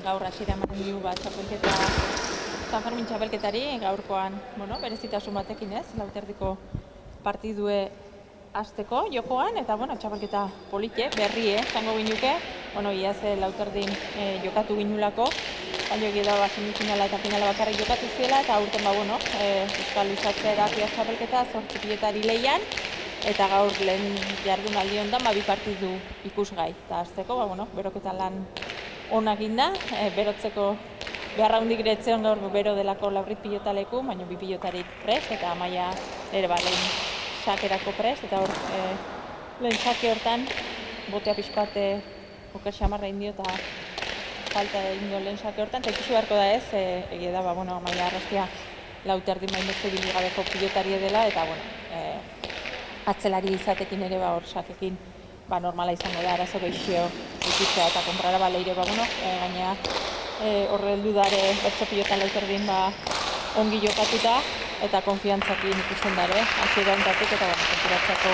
gaur hasiera eman dio txapelketa San Fermin txapelketari gaurkoan, berezitasun batekin ez, lauterdiko partidue hasteko jokoan eta txapelketa polite, berrie, zango ginuke, iaz lauterdin jokatu ginulako, baina egia da semifinala eta finala bakarrik jokatu ziela eta aurten Euskal Luzatzea txapelketa 8 piletari leian eta gaur lehen jardunaldi hondan bi partidu ikusgai. Eta hasteko, beroketa lan onak inda, berotzeko beharra hundik retzeon gaur bero delako Labrit pilotaleku, baina 2 pilotarik prest eta Amaia ere lehen sakerako prest, eta hor lehen sake hortan botea pixkat oker xamarra indio eta falta indio lehen sake hortan, eta ikusi beharko da ez, egia da, Amaia Arrastia Lauterdin bain beste biligabeko pilotari dela, eta atzelari izatekin ere hor sakekin normala izango da, arazo gehixio ikitzea eta kontrara leire, gaina horre heldu dare bertso pilotan Lauterdin ongi jokatuta eta konfiantzakin ikusten dare, hasiera honetatik eta konturatzako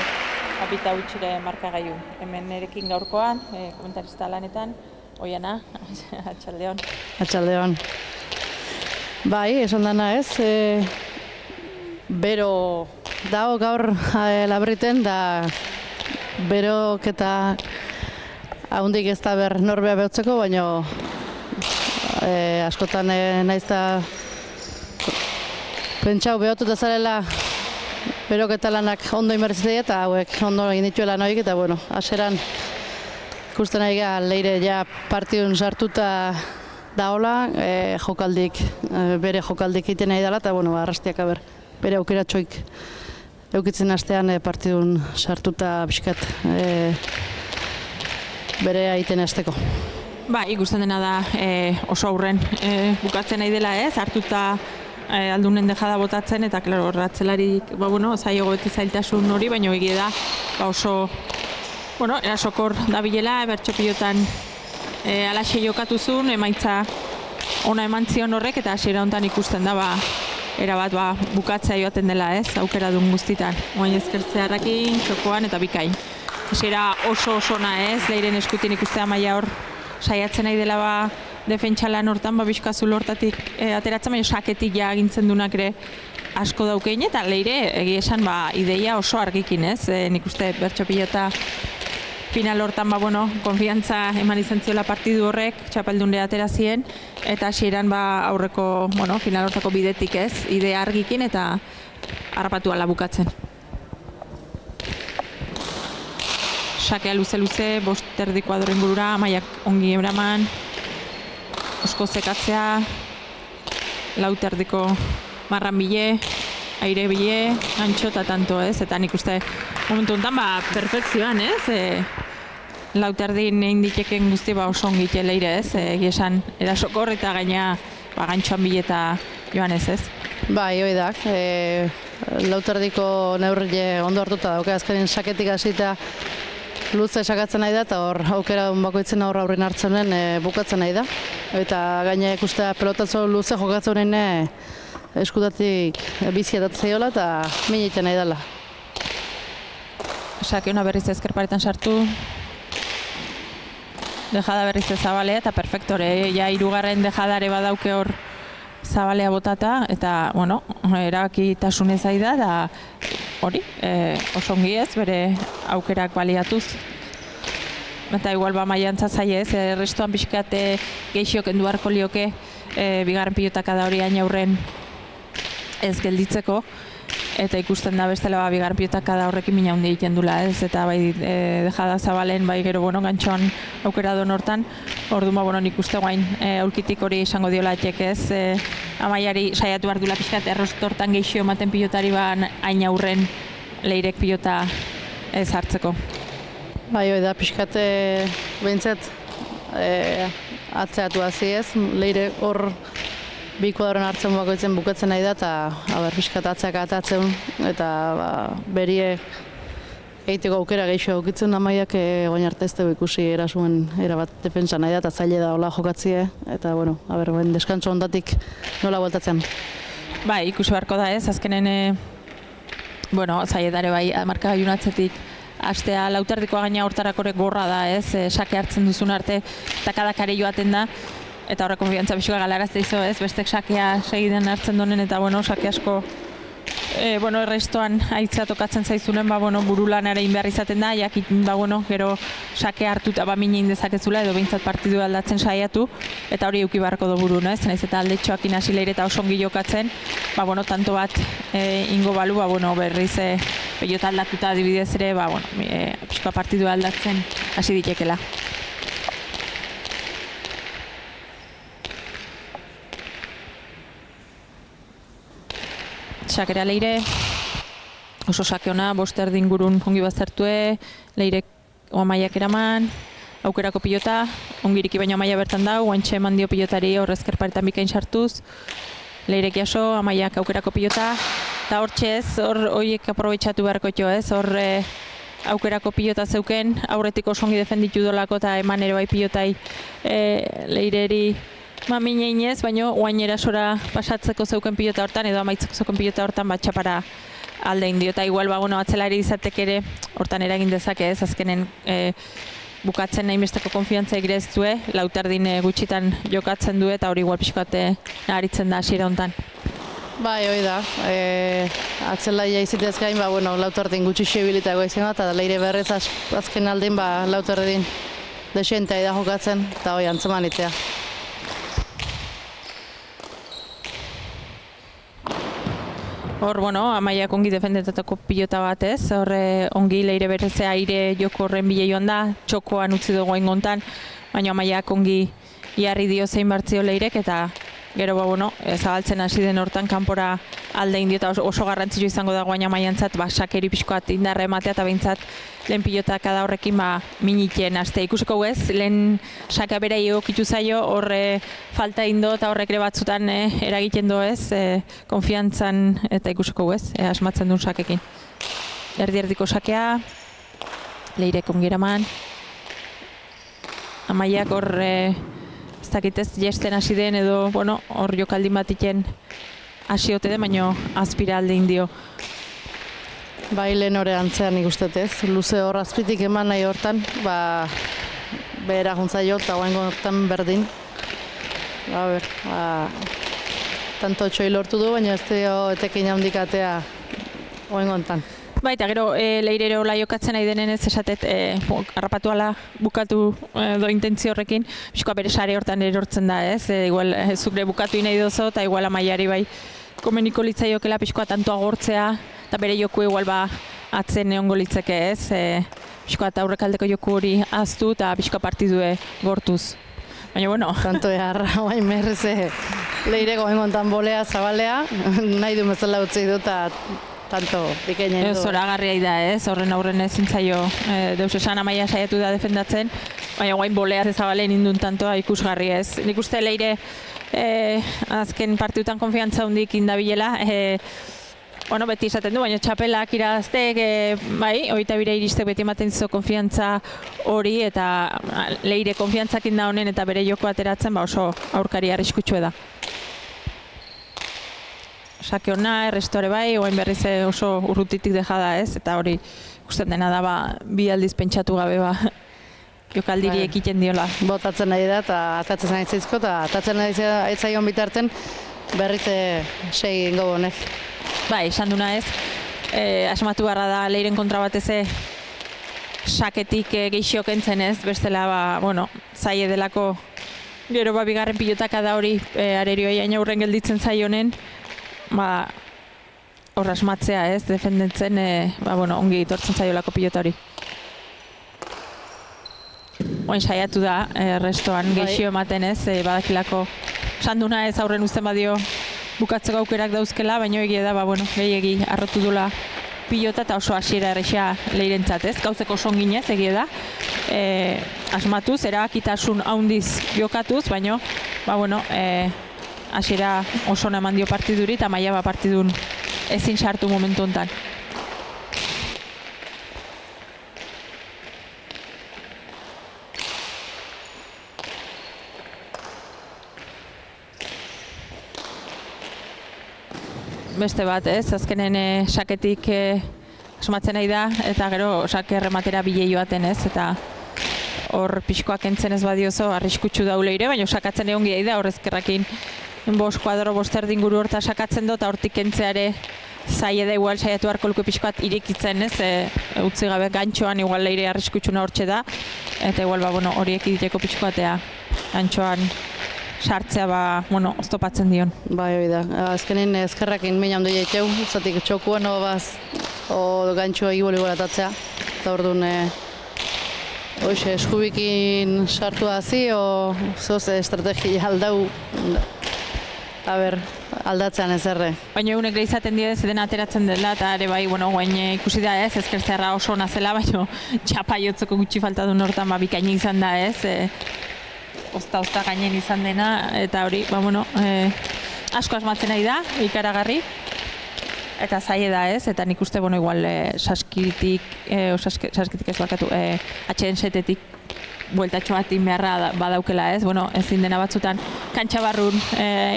apita utxire markagailu. Hemen erekin gaurkoan, komentarista lanetan, Oiana, atxaldeon. Atxaldeon. Bai, esan dana ez, bero dago gaur Labriten da beroketa haundik ez da ber norbea behotzeko, baina askotan naiz da pentsau behotuta zarela beroketa lanak ondo inbertzitea eta hauek ondo egin dituela noik eta haseran ikusten nahi leire ja partidun sartuta daola, bere jokaldik egiten nahi dela eta Arrastiak bere aukeratxoik eukitzen astean partidun sartuta biskat bere egiten hasteko. Ikusten dena da oso aurren bukatzen nahi dela ez, hartuta aldunen dejada botatzen eta horratzelarik zailo beti zailtasun hori, baina egia da oso erasokor dabilela, bertso pilotan alaxe jokatuzun, emaitza ona eman zion horrek eta hasiera honetan ikusten da erabat bukatzea joaten dela ez, aukera duen guztitan. Oain ezkertzearrakin, txokoan eta bikain. Hasiera oso ona ez, leiren eskutin ikustea Amaia hor saiatzen nahi dela defentsalan hortan, bizkazul hortatik ateratzen, baina saketik ja agintzen dunak ere asko daukein, eta leire egia esan ideia oso argikin ez, nik uste bertso pilota final hortan konfiantza eman izan ziola partidu horrek, txapeldunre atera zien, eta hasieran aurreko final hortako bidetik ez, idea argikin eta harrapatu ala bukatzen. Sakea luze-luze, 5 erdiko adoren gurura, Amaiak ongi eraman, osko zekatzea, 4 erdiko marran bile, aire bile, antxo eta tanto ez, eta nik uste momentu honetan perfekzioan ez, 4 erdin egin diteken guzti oso ongi leire ez, esan erasokor eta gaina gantxoan bile eta joan ez ez. Bai, hoi da, 4 erdiko neurrile ondo hartuta dauke, azkenin saketik hasita luze sakatzen nahi da eta hor aukera bakoitzen aurren hartzen bukatzen nahi da. Eta gaina ikustea pelotazo luze jokatzen eskutatik biziatatzen zaiola eta min egiten nahi dela. Sake ona berriz ezkerparetan sartu. Dejada berriz Zabalea eta perfektore. Ja 3. dejadare badauke hor Zabalea botata eta, erabakitasunez ari da eta hori, oso ongi ez, bere aukerak baliatuz. Eta igual maiantza zaie ez, restoan pixkat gehiok enduarko lioke bigarren pilotaka da hori aurren ez gelditzeko. Eta ikusten da bestela bigarren pilotaka da horrekin mina hundi egiten dula ez, eta dejada Zabalen, gero gantxoan aukera don hortan. Orduan, nik uste guain aulkitik hori izango diola etxek ez, Amaiari saiatu behar dula pixkat errostortan gehixio ematen pilotari hain aurren leirek pilota ez hartzeko. Bai, hoi da, pixkat behintzat atzeatu hazi ez, leire hor 2 kuadroen hartzen bakoitzen bukatzen nahi da eta pixkat atzeak atatzen eta berie egiteko aukera gehixo aukitzen Amaiak goin arte ez dugu ikusi erasuen erabat defentsa nahi da eta zaila da hola jokatzie eta deskantzo ondatik nola bueltatzen. Bai, ikusi beharko da ez, azkenen zaila dare marka gaiunatzetik hastea 4 erdikoa gaina hortarakorek gorra da ez, sake hartzen duzun arte eta kadakare joaten da. eta horrek konfiantza pixua galarazte izo, ez, bestek sakea segiden hartzen donen, eta, bueno, sake asko, errestoan aitzea tokatzen zaizunen, burulanara egin behar izaten da, jakin, gero sake hartu eta minein dezakezula, edo behintzat partidu aldatzen saiatu, eta hori euki beharko do burun, ez, naiz eta aldetxoakin hasi leire eta oso ongi jokatzen, tanto bat ingo balu, berriz pelota aldatuta adibidez ere, pixka partidu aldatzen hasi ditekela. Sakera leire, oso sake ona, 5 erdi ingurun ongi baztertue, leire Amaiak eraman, aukerako pilota, ongiriki baino Amaia bertan dau, guantxe eman dio pilotari horrezkerparetan bikain sartuz, leirek jaso, Amaiak aukerako pilota, eta hortxe ez, horiek aprobetxatu beharko jo ez, aukerako pilota zeuken, aurretik oso ongi defenditu dolako eta eman ere bai pilotai leireri mineinez, baina oain erasora pasatzeko zeuken pilota hortan, edo amaitzeko zeuken pilota hortan txapara alde indio, eta igual atzelari izatek ere hortan eragin dezake ez, azkenen bukatzen nahi besteko konfiantza egireztue, lautardin gutxitan jokatzen du eta hori igual pixkoate naharitzen da hasiera hontan. Bai, hoi da. Atzelaia izitez gain, lautardin gutxi xebilitago izan da, eta leire berrez azken aldin lautardin desientea da jokatzen, eta hoi antzeman itea. Hor, Amaiak ongi defendetatako pilota bat ez, hor ongi leire bereze aire joko horren bile joan da, txokoan utzi dugu ingontan, baina Amaiak ongi jarri dio zein bartzio leirek, eta gero zabaltzen hasi den hortan kanpora alde indio, eta oso garrantzitsu izango da guain Amaiantzat, sakeri pixkoat indarra ematea, eta behintzat lehen pilota kada horrekin miniten aste. Ikusiko ez, lehen saka bera egokitu zaio, horre falta indo eta horrek ere batzutan eragiten do ez, konfiantzan eta ikusiko ez, asmatzen duen sakekin. Erdi-erdiko sakea, leirek ongiraman, Amaiak hor ez dakitez jesten hasi den edo hor jokaldin bat iken hasi ote den, baina azpira alde indio. Bai, lehen hori antzean ikustetez, luze hor azpitik eman nahi hortan, behera juntza jo, eta guain hortan berdin. Tanto txoi lortu du, baina ez dio etekin handikatea guain hontan. Bai, eta gero leirero hola jokatzen nahi denen ez esatet harrapatu ala bukatu do intentzio horrekin, bizkoa bere sare hortan erortzen da ez, igual zure bukatu nahi dozo, eta igual Amaiari bai komeniko litzaiokela pixkoa tanto agortzea, eta bere joku igual atzen egongo litzeke ez, pixkoa eta aurrekaldeko joku hori aztu eta pixkoa partidue gortuz. Baina, Tanto eharra, bain merreze leire goen gontan bolea, zabalea, nahi du mezela utzi du eta tanto bikaina du. Zoragarria da ez, horren aurren ezin zaio deus esan Amaia saiatu da defendatzen, baina guain bolea zabalen indun tantoa ikusgarri ez. Nik uste leire azken partidutan konfiantza hundik indabilela, beti izaten du, baina txapelak iraztek, hogeita bira iristek beti ematen zizo konfiantza hori, eta leire konfiantzakin da honen eta bere joko ateratzen, oso aurkari arriskutsua da. Sake hona, errestore bai, oain berriz oso urrutitik dejada ez, eta hori ikusten dena da bi aldiz pentsatu gabe jokaldiri ekiten diola. Botatzen nahi da eta atatzen nahi zaizko, eta atatzen nahi zaion bitarten berriz segi ingo honek. Bai, esan duna ez, asmatu barra da leiren kontra bateze saketik geixio kentzen ez, bestela zaie delako gero bigarren pilotaka da hori arerioa jaina aurren gelditzen zaionen, hor asmatzea ez, defendentzen, ongi tortzen zaiolako pilota hori. Oin saiatu da, restoan geixio ematen ez, badakilako sanduna ez aurren uzten badio bukatzeko aukerak dauzkela, baina egia da, gehiegi arrotu dula pilota eta oso hasiera errexea leirentzat ez, gauzeko songinez egia da, asmatuz, erabakitasun haundiz jokatuz, baina, hasiera oso eman dio partiduri eta Amaia partidun ezin sartu momentu honetan. Beste bat ez, azkenen saketik asmatzen nahi da, eta gero sake errematera bile joaten ez, eta hor pixkoak entzen ez badiozo arriskutsu daule ire, baina sakatzen egon gehi da, horrezkerrakin 5 kuadro 5 erdi inguru horta sakatzen do, eta hortik entzeare zaila da igual saiatu harko luke pixkoat irikitzen, ez, utzi gabe gantxoan igual leire arriskutsuna hortxe da, eta igual, bueno, horiek iditeko pixkoatea gantxoan sartzea, oztopatzen dion. Bai, hori da. Azkenin ezkerrakin mina ondo jaiteu, zatik txokuan o gantxoa igol atatzea, eta orduan hoxe, eskubikin sartu hazi, o zoz estrategia aldau, aldatzean ez erre. Baina egunek da izaten dira ez dena ateratzen dela, eta ere bai, guain ikusi da ez, ezkertzerra oso ona zela, baina txapaiotzeko gutxi falta du nortan bikaini izan da ez, ozta gainen izan dena, eta hori, asko asmatzen nahi da, ikaragarri, eta zaila da ez, eta nik uste, igual saskitik ez barkatu, atxeden setetik bueltatxo bat beharra badaukela ez, ezin dena batzutan kantxa barrun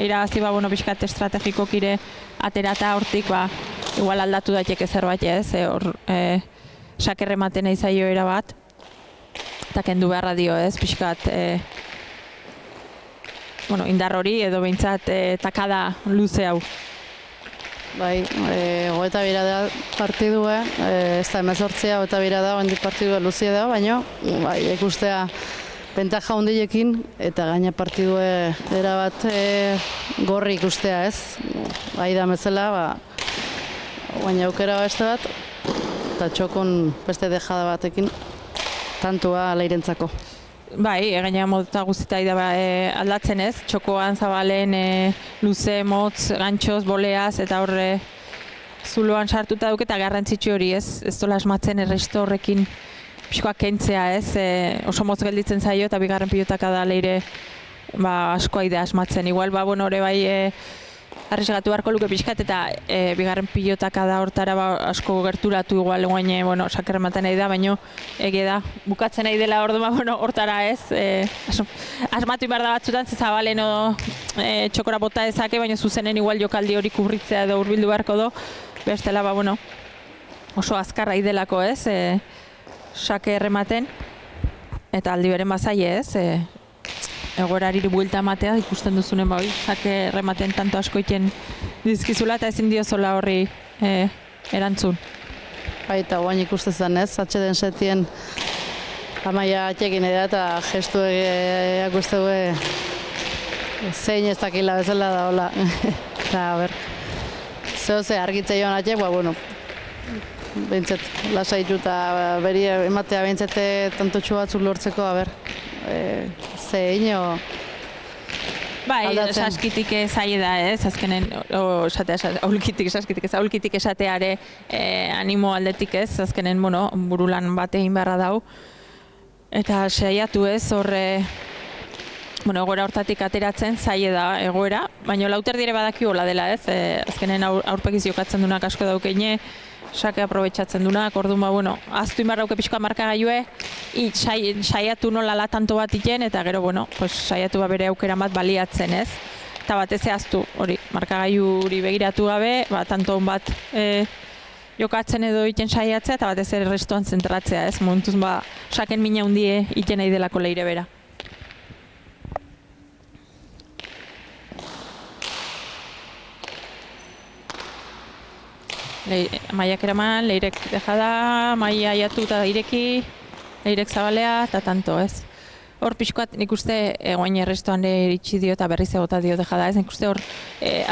irabazi pixkat estrategikok ire aterata hortik, igual aldatu daiteke zerbait ez, hor sakerre maten eizaio erabat, eta kendu beharra dio ez, pixkat indar hori edo behintzat takada luze hau. Bai, goeta bira da partidua, ez da emezortzea, goeta bira da, hendik partidua luzia da, baina ikustea bentaja hundilekin, eta gaina partidua erabat gorri ikustea ez, bai da mezela, baina aukera beste bat, eta txokon beste dejada batekin, tantua leirentzako. Bai, gaina mota guztita aldatzen ez, txokoan zabalen luze, motz, gantxoz, boleaz, eta horre zuloan sartuta duk eta garrantzitsu hori ez, ez dola asmatzen erresto horrekin pixkoak kentzea ez, oso motz gelditzen zaio eta bigarren pilotaka da leire asko aide asmatzen. Igual, hori bai arrisgatu beharko luke pixkat eta bigarren pilotaka da hortara asko gerturatu igual guain sakerre maten nahi da, baina egia da, bukatzen nahi dela orduan hortara ez, asmatu behar da batzutan, zabalen txokora bota ezake, baina zuzenen igual jokaldi hori kubritzea edo hurbildu beharko do, bestela oso azkarra idelako ez, sakerre maten, eta aldi beren bazaie ez, egorari buelta ematea ikusten duzunen sake rematen tanto asko iten dizkizula eta ezin diozola horri erantzun. Baita, guain ikusten zen ez, atxeden setien amaia atxekin edera eta gestu akuste zein ez dakila bezala da, hola. Eta, zehose argitze joan atxek, behintzet lasaitu eta beri ematea behintzete tantotxu batzuk lortzeko, zein o bai, saskitik zaila da ez, azkenen aulkitik esateare animo aldetik ez, azkenen burulan bat egin beharra dau eta saiatu ez, horre egoera hortatik ateratzen zaila da egoera, baina lauter dire badaki hola dela ez, azkenen aurpegiz jokatzen dunak asko daukeine, sake aprobetxatzen dunak, orduan aztu inbarrauke pixkoa markagailue, saiatu nola tanto bat iten, eta gero, saiatu bere aukera bat baliatzen ez. Eta batez aztu, hori, markagailuri begiratu gabe, tanto hon bat jokatzen edo iten saiatzea, eta batez restoan zentratzea ez, momentuz saken mina hundie iten nahi delako leire bera. Maiak eraman, leirek dejada, maia aiatu eta ireki, leirek zabalea eta tanto ez. Hor pixkoat nik uste guain errestoan iritsi dio eta berriz egota dio dejada ez. Nik uste hor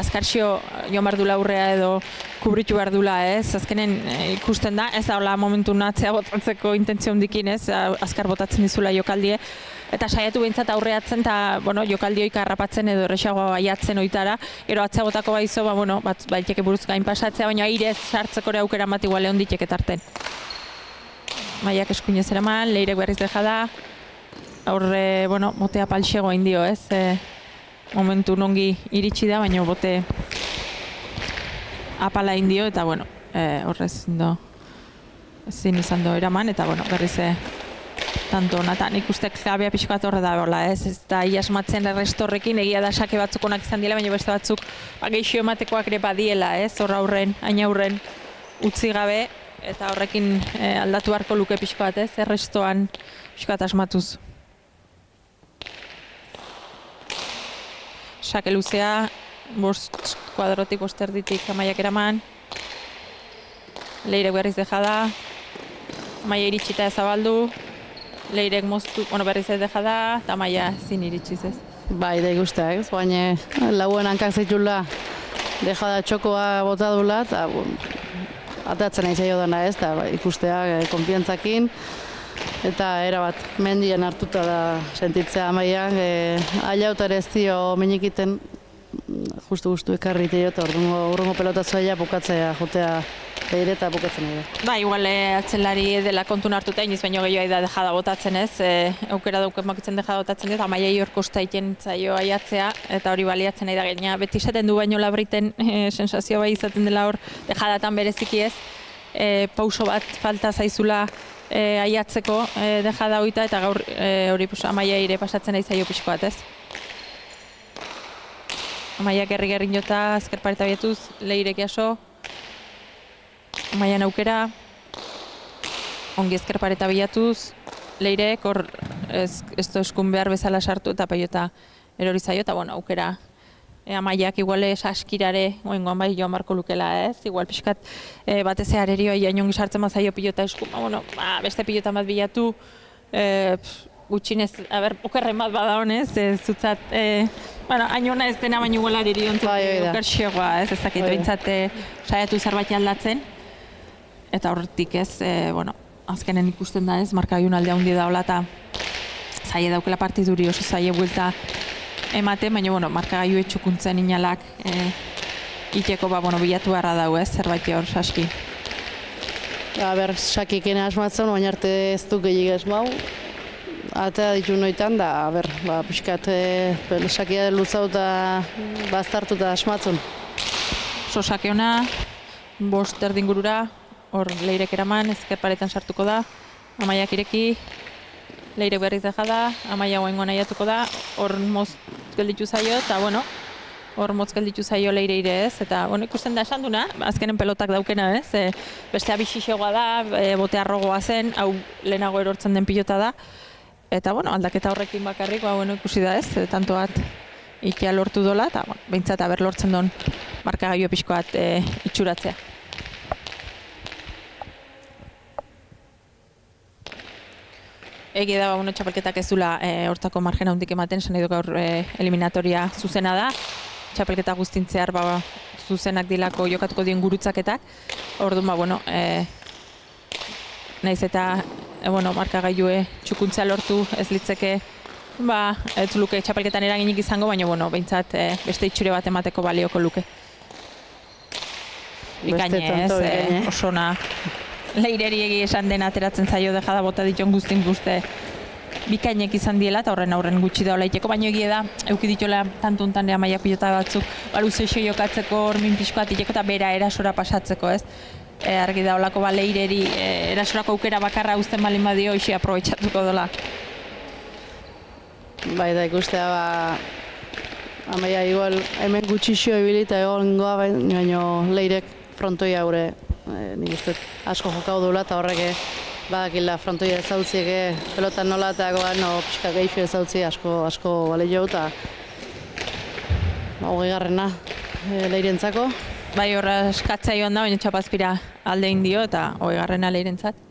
azkarxio joan behar dula aurrea edo kubritu behar dula ez. Azkenen ikusten da, ez da hola momentu natzea botatzeko intentzio hundikin ez, azkar botatzen dizula jokaldie. Eta saiatu behintzat aurreatzen eta jokaldi hoik harrapatzen edo erresagoa baiatzen oitara. Gero atzea botako baizo, baiteke buruz gain pasatzea, baina airez sartzeko aukera bat igual egon ditek etarten. Maiak eskuinez eraman, leirek berriz dejada. Horre, botea palxego indio ez. Momentu nongi iritsi da, baina bote apala indio eta horrez ezin izan do eraman eta berriz tanto nata, nik uste jabea pixkoat horre da hola ez, ez da iasmatzen errestorrekin, egia da sake batzuk onak izan dira, baina beste batzuk geixo ematekoak ere badiela ez, horra aurren, aina aurren utzi gabe, eta horrekin aldatu beharko luke pixko bat, ez? Errestoan pixko bat asmatuz. Sake luzea, bost kuadrotik, bost erditik Amaiak eraman. Leirek berriz dejada. Amaia iritsita ezabaldu. Leirek moztu, berriz ez dejada, eta Amaia zin iritsiz ez. Bai, da ikustea, ez? Baina lauen hankak zaitula dejada txokoa bota dula, eta atatzen nahi zaio dana ez, eta ikustea konfiantzakin. Eta erabat, mendien hartuta da sentitzea Amaiak, aiauta ere ez dio minikiten, justu ekarri dio, eta urrungo pelotazoa bukatzea jotea Leire eta bukatzen nahi da. Ba, igual atzelari dela kontun hartuta, iniz baino gehiago da dejada botatzen ez, aukera dauken bakitzen dejada botatzen dut, Amaiai hor kosta iten zaio aiatzea, eta hori baliatzen nahi da gaina. Beti esaten du baino labriten sensazio bai izaten dela hor dejadatan bereziki ez, pauso bat falta zaizula aiatzeko dejada hoita, eta gaur hori Amaiai ere pasatzen nahi zaio pixko bat ez. Amaiak gerri jota, azker pareta bietuz, Leirek jaso. Amaian aukera, ongi ezker pareta bilatuz, Leirek hor ez eskun behar bezala sartu eta paiota erori zaio, eta aukera Amaiak igual saskirare oengoan bai joan barko lukela ez, igual pixkat batez arerioa jainongi sartzen zaio pilota eskun, beste pilota bat bilatu, gutxinez, okerren bat bada honez, zutzat, hainona ez dena baino igual arerion okerxegoa ez, ezakit behintzat saiatu zerbait aldatzen. Eta horretik ez, azkenen ikusten da ez, markagaiun alde handi daola eta zaie daukela partiduri oso zaie buelta ematen, baina markagaiu etxukuntzen inalak iteko bilatu beharra dau ez, zerbait hor saski. Sakik asmatzen, baina arte ez du gehiago esmau. Eta ditu noitan da, pixkat sakia luzau eta baztartu eta asmatzen. Oso sake ona, bost erdingurura, hor Leirek eraman, ezker paretan sartuko da, Amaiak ireki, Leirek berriz dejada, Amaia oengoan aiatuko da, hor motz gelditu zaio, eta hor motz gelditu zaio Leire ire ez, eta ikusten da esan duna, azkenen pelotak daukena ez, bestea bixixegoa da, bote arrogoa zen, hau lehenago erortzen den pilota da, eta aldaketa horrekin bakarrik, ikusi da ez, tanto bat ikia lortu dola, eta behintzat aber lortzen don markagailu pixko bat itxuratzea. Egi da, txapelketak ez dula hortako margen handik ematen, zen edo gaur eliminatoria zuzena da. Txapelketa guztintzear zuzenak dilako jokatuko dien gurutzaketak. Orduan, nahiz eta markagailue txukuntzea lortu ez litzeke ez luke txapelketan eraginik izango, baina behintzat beste itxure bat emateko balioko luke. Bikainez, osona. Leireri egi esan den ateratzen zaio dejada bota diton guztin guzte bikainek izan diela eta horren gutxi da olaiteko, baina egia da euki dituela tantuntan Amaiak pilota batzuk baluzeixo jokatzeko hormin pixko atiteko eta bera erasora pasatzeko ez. Argi da olako Leireri erasorako aukera bakarra uzten balin badio isi aprobetxatuko dola. Bai da ikustea Amaia igual hemen gutxixo ebilita egongoa baina Leirek frontoia gure nik uste asko jokau dula eta horrek badakila frontoia ezautziek pelotan nola eta pixka geixo ezautzi asko bale jo eta 20. Leirentzako. Bai horra eskatzea joan da, baina txapazpira alde indio eta 20. Leirentzat.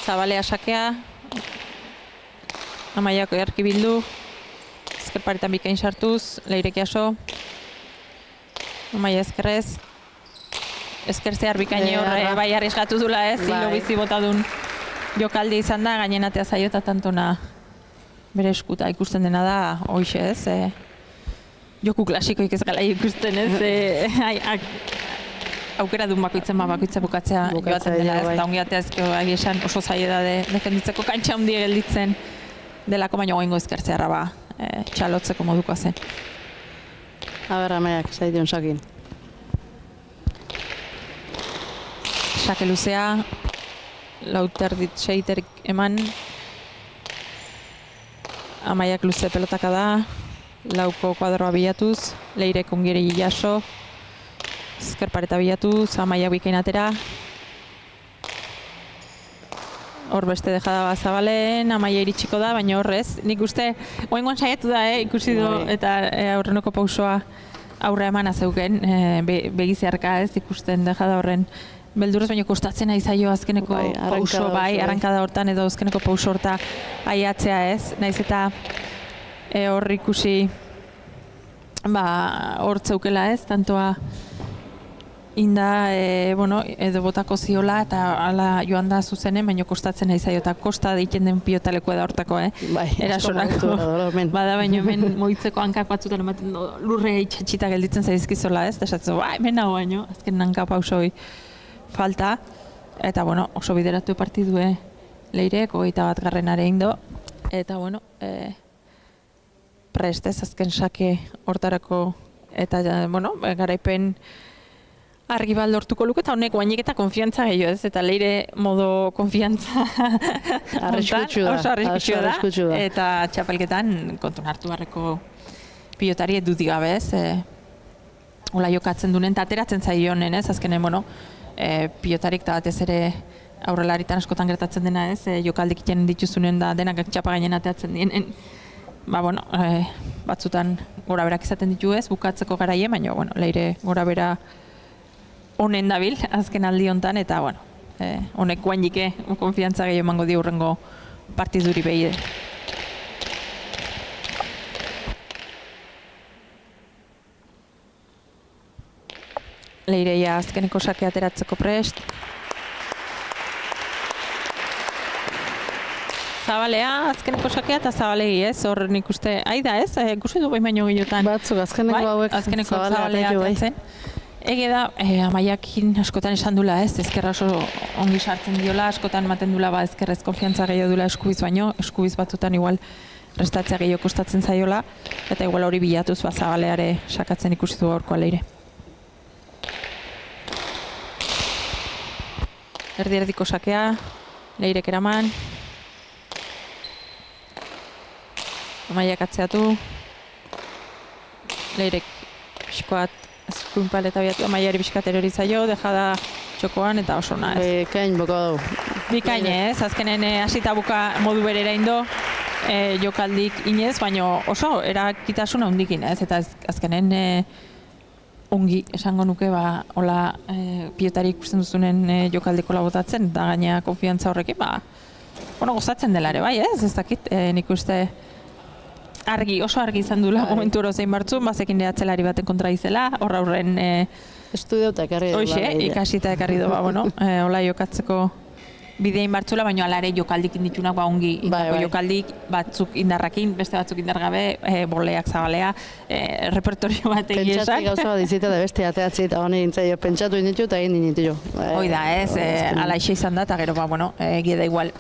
Zabalea sakea, Amaiak oiarki bildu, ezker paretan bikain sartuz, Leirek jaso, Amaia ezkerrez, ezker zehar bikaini horre bai arriskatu dula ez, hilo bizi botadun jokaldi izan da, gainen atea zaio eta tantona bere eskuta ikusten dena da, hoxe ez, joku klasikoik ez gala ikusten ez, aukera duen bakoitzen bakoitza bukatzea joaten dela ez, eta ongi atea ezkio esan oso zaila da defenditzeko kantxa handi gelditzen delako, baina goingo ezkertzearra txalotzeko modukoa zen. Amaiak, zaition sakin. Sake luzea, lauterdit seiterik eman. Amaiak luze pelotaka da, lauko kuadroa bilatuz, Leirek ongiri jaso, ezker pareta bilatuz, Amaiak bikain atera. Hor beste dejada bat Zabalen, Amaia iritsiko da, baina horrez. Nik uste, oengoan saiatu da, ikusi du, eta aurreneko pausoa aurre emana zeuken, begizearka ez ikusten dejada horren beldurrez, baina kostatzen ari zaio azkeneko pauso, arrankada hortan edo azkeneko pauso horta aiatzea ez. Naiz eta hor ikusi hor zeukela ez, tantoa inda, edo botako ziola eta ala joan da zuzenen, baina kostatzen ari zaio eta kosta deiten den pilotaleko da hortako, erasorako. Bada baina hemen moitzeko hankak batzutan ematen lurre itxatxita gelditzen zaizkizola ez, eta esatzen, hemen nago baino, azken hanka pausoi falta, eta oso bideratu partidue Leirek, 21. indo, eta prestez azken sake hortarako, eta garaipen argi bat lortuko luke, eta honek guainik eta konfiantza gehiago ez, eta Leire modo konfiantza oso arriskutsu da, eta txapelketan kontun hartu barreko pilotari dudik gabe ez, hola jokatzen dunen, eta ateratzen zaionen ez, azkenen, pilotarik eta batez ere aurrelaritan askotan gertatzen dena ez, jokaldik iten dituzunen da denak txapa gainen ateatzen dienen, batzutan gora berak izaten ditu ez, bukatzeko garaie, baina Leire gora bera honen dabil, azken aldi hontan, eta honek guainike konfiantza gehiago emango di hurrengo partiduri behi. Leireia azkeneko sake ateratzeko prest. Zabalea, azkeneko sakea eta Zabalegi ez, hor nik uste, da ez, ikusi du baino gehiotan. Batzuk, azkeneko hauek Zabalea ateratzen. Ege da, Amaiakin askotan esan dula ez, ezkerra oso ongi sartzen diola, askotan ematen dula ezkerrez konfiantza gehiago dula eskubiz baino, eskubiz batzutan igual restatzea gehiago kostatzen zaiola, eta igual hori bilatuz Zabaleare sakatzen ikusi du gaurkoa Leire. Erdi-erdiko sakea, Leirek eraman. Amaiak atzeatu. Leirek pixkoat eskuin paleta biatu, Amaiari pixkat erori zaio, dejada txokoan eta oso ona ez. Bikain boko dugu. Bikain ez, azkenen hasita buka modu berera indo, jokaldik inez, baina oso erakitasuna hundikin ez, eta azkenen ongi esango nuke hola pilotari ikusten duzunen jokaldikola botatzen, eta gaina konfiantza horrekin, gozatzen dela ere, bai ez dakit, nik uste oso argi izan duela momentu hori zein bartzun, bazekin atzelari baten kontra izela, horra horren estudio eta ekarri du. Ikasita ekarri du, hola jokatzeko bidein bartzula, baina alare jokaldik inditunak ongi, jokaldik batzuk indarrakin, beste batzuk indargabe, boleak Zabalea, repertorio bat egin esak. Pentsatik gauza bat izita da beste ateatzi eta honi intzaio pentsatu inditu eta egin inditu. Hoi da ez, alaixe izan da, eta gero egia da igual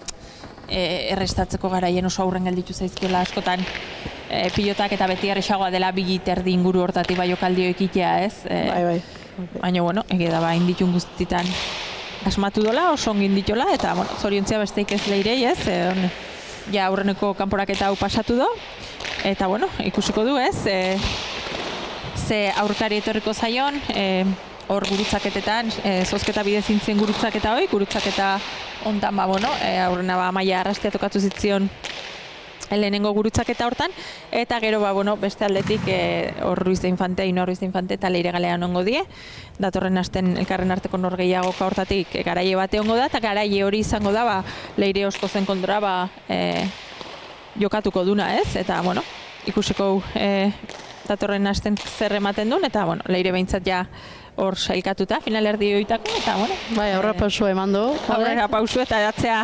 errestatzeko garaien oso aurren gelditu zaizkiola askotan pilotak eta beti erresagoa dela bigiterdi inguru hortatik jokaldio ekitea ez. Baina, egia da inditun guztitan asmatu dola, oso ongin ditola, eta zoriontzia besteik ez Leirei ez, ja aurreneko kanporaketa hau pasatu do, eta ikusiko du ez, ze aurkari etorriko zaion, hor gurutzaketetan, zozketa bidez intzien gurutzaketa hoi, gurutzaketa ontan aurrena Amaia arrastea tokatu zitzion lehenengo gurutzaketa hortan, eta gero beste aldetik hor Ruiz de Infante, Ainhoa Ruiz de Infante eta Leire Galean ongo die, datorren asten elkarren arteko norgehiagoka hortatik garaie bate ongo da, eta garaie hori izango da Leire osko zen kontra jokatuko duna ez, eta ikusiko datorren asten zer ematen duen, eta Leire behintzat ja hor sailkatuta, finalerdi hoitako, eta aurra pausua eman du. Aurra pausua eta datzea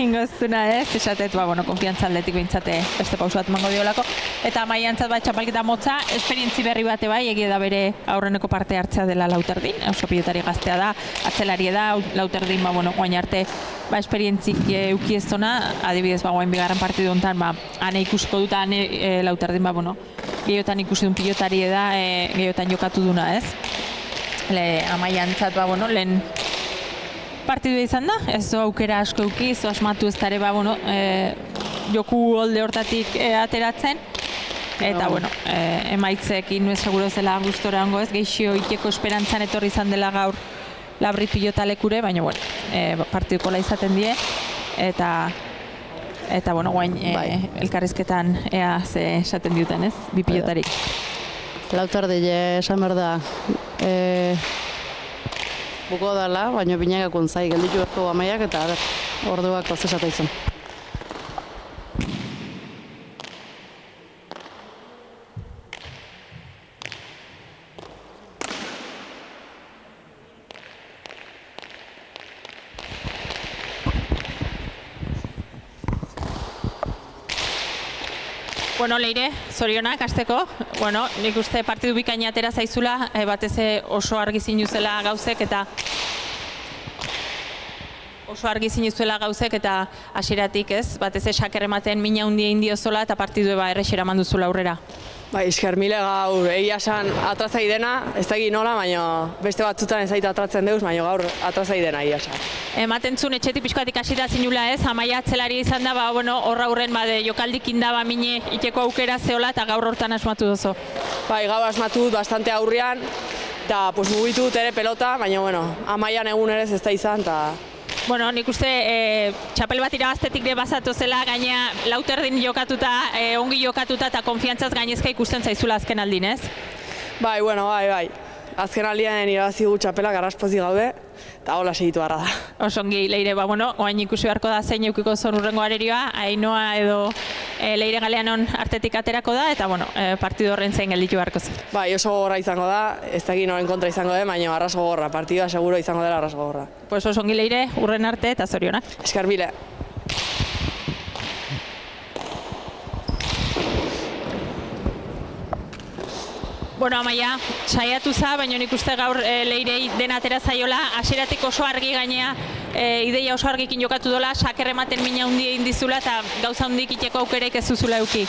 ingoztuna ez, esatet, konfiantza aldetik behintzate beste pausu bat emango diolako. Eta Amaiantzat txapelketa motza, esperientzi berri bate egia da bere aurreneko parte hartzea dela Lauterdin, oso pilotari gaztea da, atzelari da, Lauterdin, guain arte, esperientzik euki ez zona, adibidez, guain bigarren partidu honetan, ane ikusiko dut, ane Lauterdin, gehiotan ikusi duen pilotari da, gehiotan jokatu duna ez. Amaiantzat, lehen partidu izan da, ez zo aukera asko euki, zo asmatu ez dara, bueno, joku holde hortatik ateratzen, eta, bueno, emaitzekin nuez seguro zela gustora hongo ez, geixio iteko esperantzan etorri izan dela gaur Labrit pilota lekure, baina, bueno, partiduko la izaten die, eta, bueno, guain elkarrizketan ea ze esaten diuten, ez, bi pilotarik. Lautardile esan behar da, buko dala, baina binagakun zai gelditu berko amaiak eta orduak ozesata izan. Bueno, Leire, zorionak hasteko. Bueno, nik uste partidu bikaina atera zaizula, batez oso argi zinuzela gauzek eta hasieratik, ez? Batez saker ematen mina hundia indiozola eta partidu errexera manduzula aurrera. Bai, esker mile gaur egia esan atratzai dena, ez da nola, baina beste batzutan ez zaita atratzen deuz, baina gaur atratzai dena egia esan. Ematen zuen etxetik pixkoatik hasita zinula ez, Amaia atzelari izan da, bueno, horra hurren jokaldik indaba mine iteko aukera zeola eta gaur hortan asmatu dozo. Bai, gaur asmatu dut bastante aurrian, eta mugitu dut ere pelota, baina, bueno, Amaian egun ere ez da izan, eta... Bueno, nik uste txapel bat irabaztetik ere bazatu zela, gaina Lauterdin jokatuta, ongi jokatuta eta konfiantzaz gainezka ikusten zaizula azken aldin, ez? Bai, bueno, bai. Azken aldian irabazi gu txapela garraspozik gaude, eta hola segitu gara da. Osongi, Leire, bueno, oain ikusi beharko da zein eukiko zon urrengo arerioa, Ainoa edo Leire Galeanon artetik aterako da, eta, bueno, partidu horren zein gelditu beharko zen. Bai, oso gogorra izango da, ez da noren kontra izango den, baina arras gogorra, partidua seguro izango dela arras gogorra. Pues osongi, Leire, urren arte eta zorionak. Esker bile. Bueno, Amaia, saiatu za, baina nik uste gaur Leirei dena atera zaiola, hasieratik oso argi gainea, ideia oso argikin jokatu dola, saker ematen mina hundia indizula eta gauza hundik iteko aukereik ez duzula euki.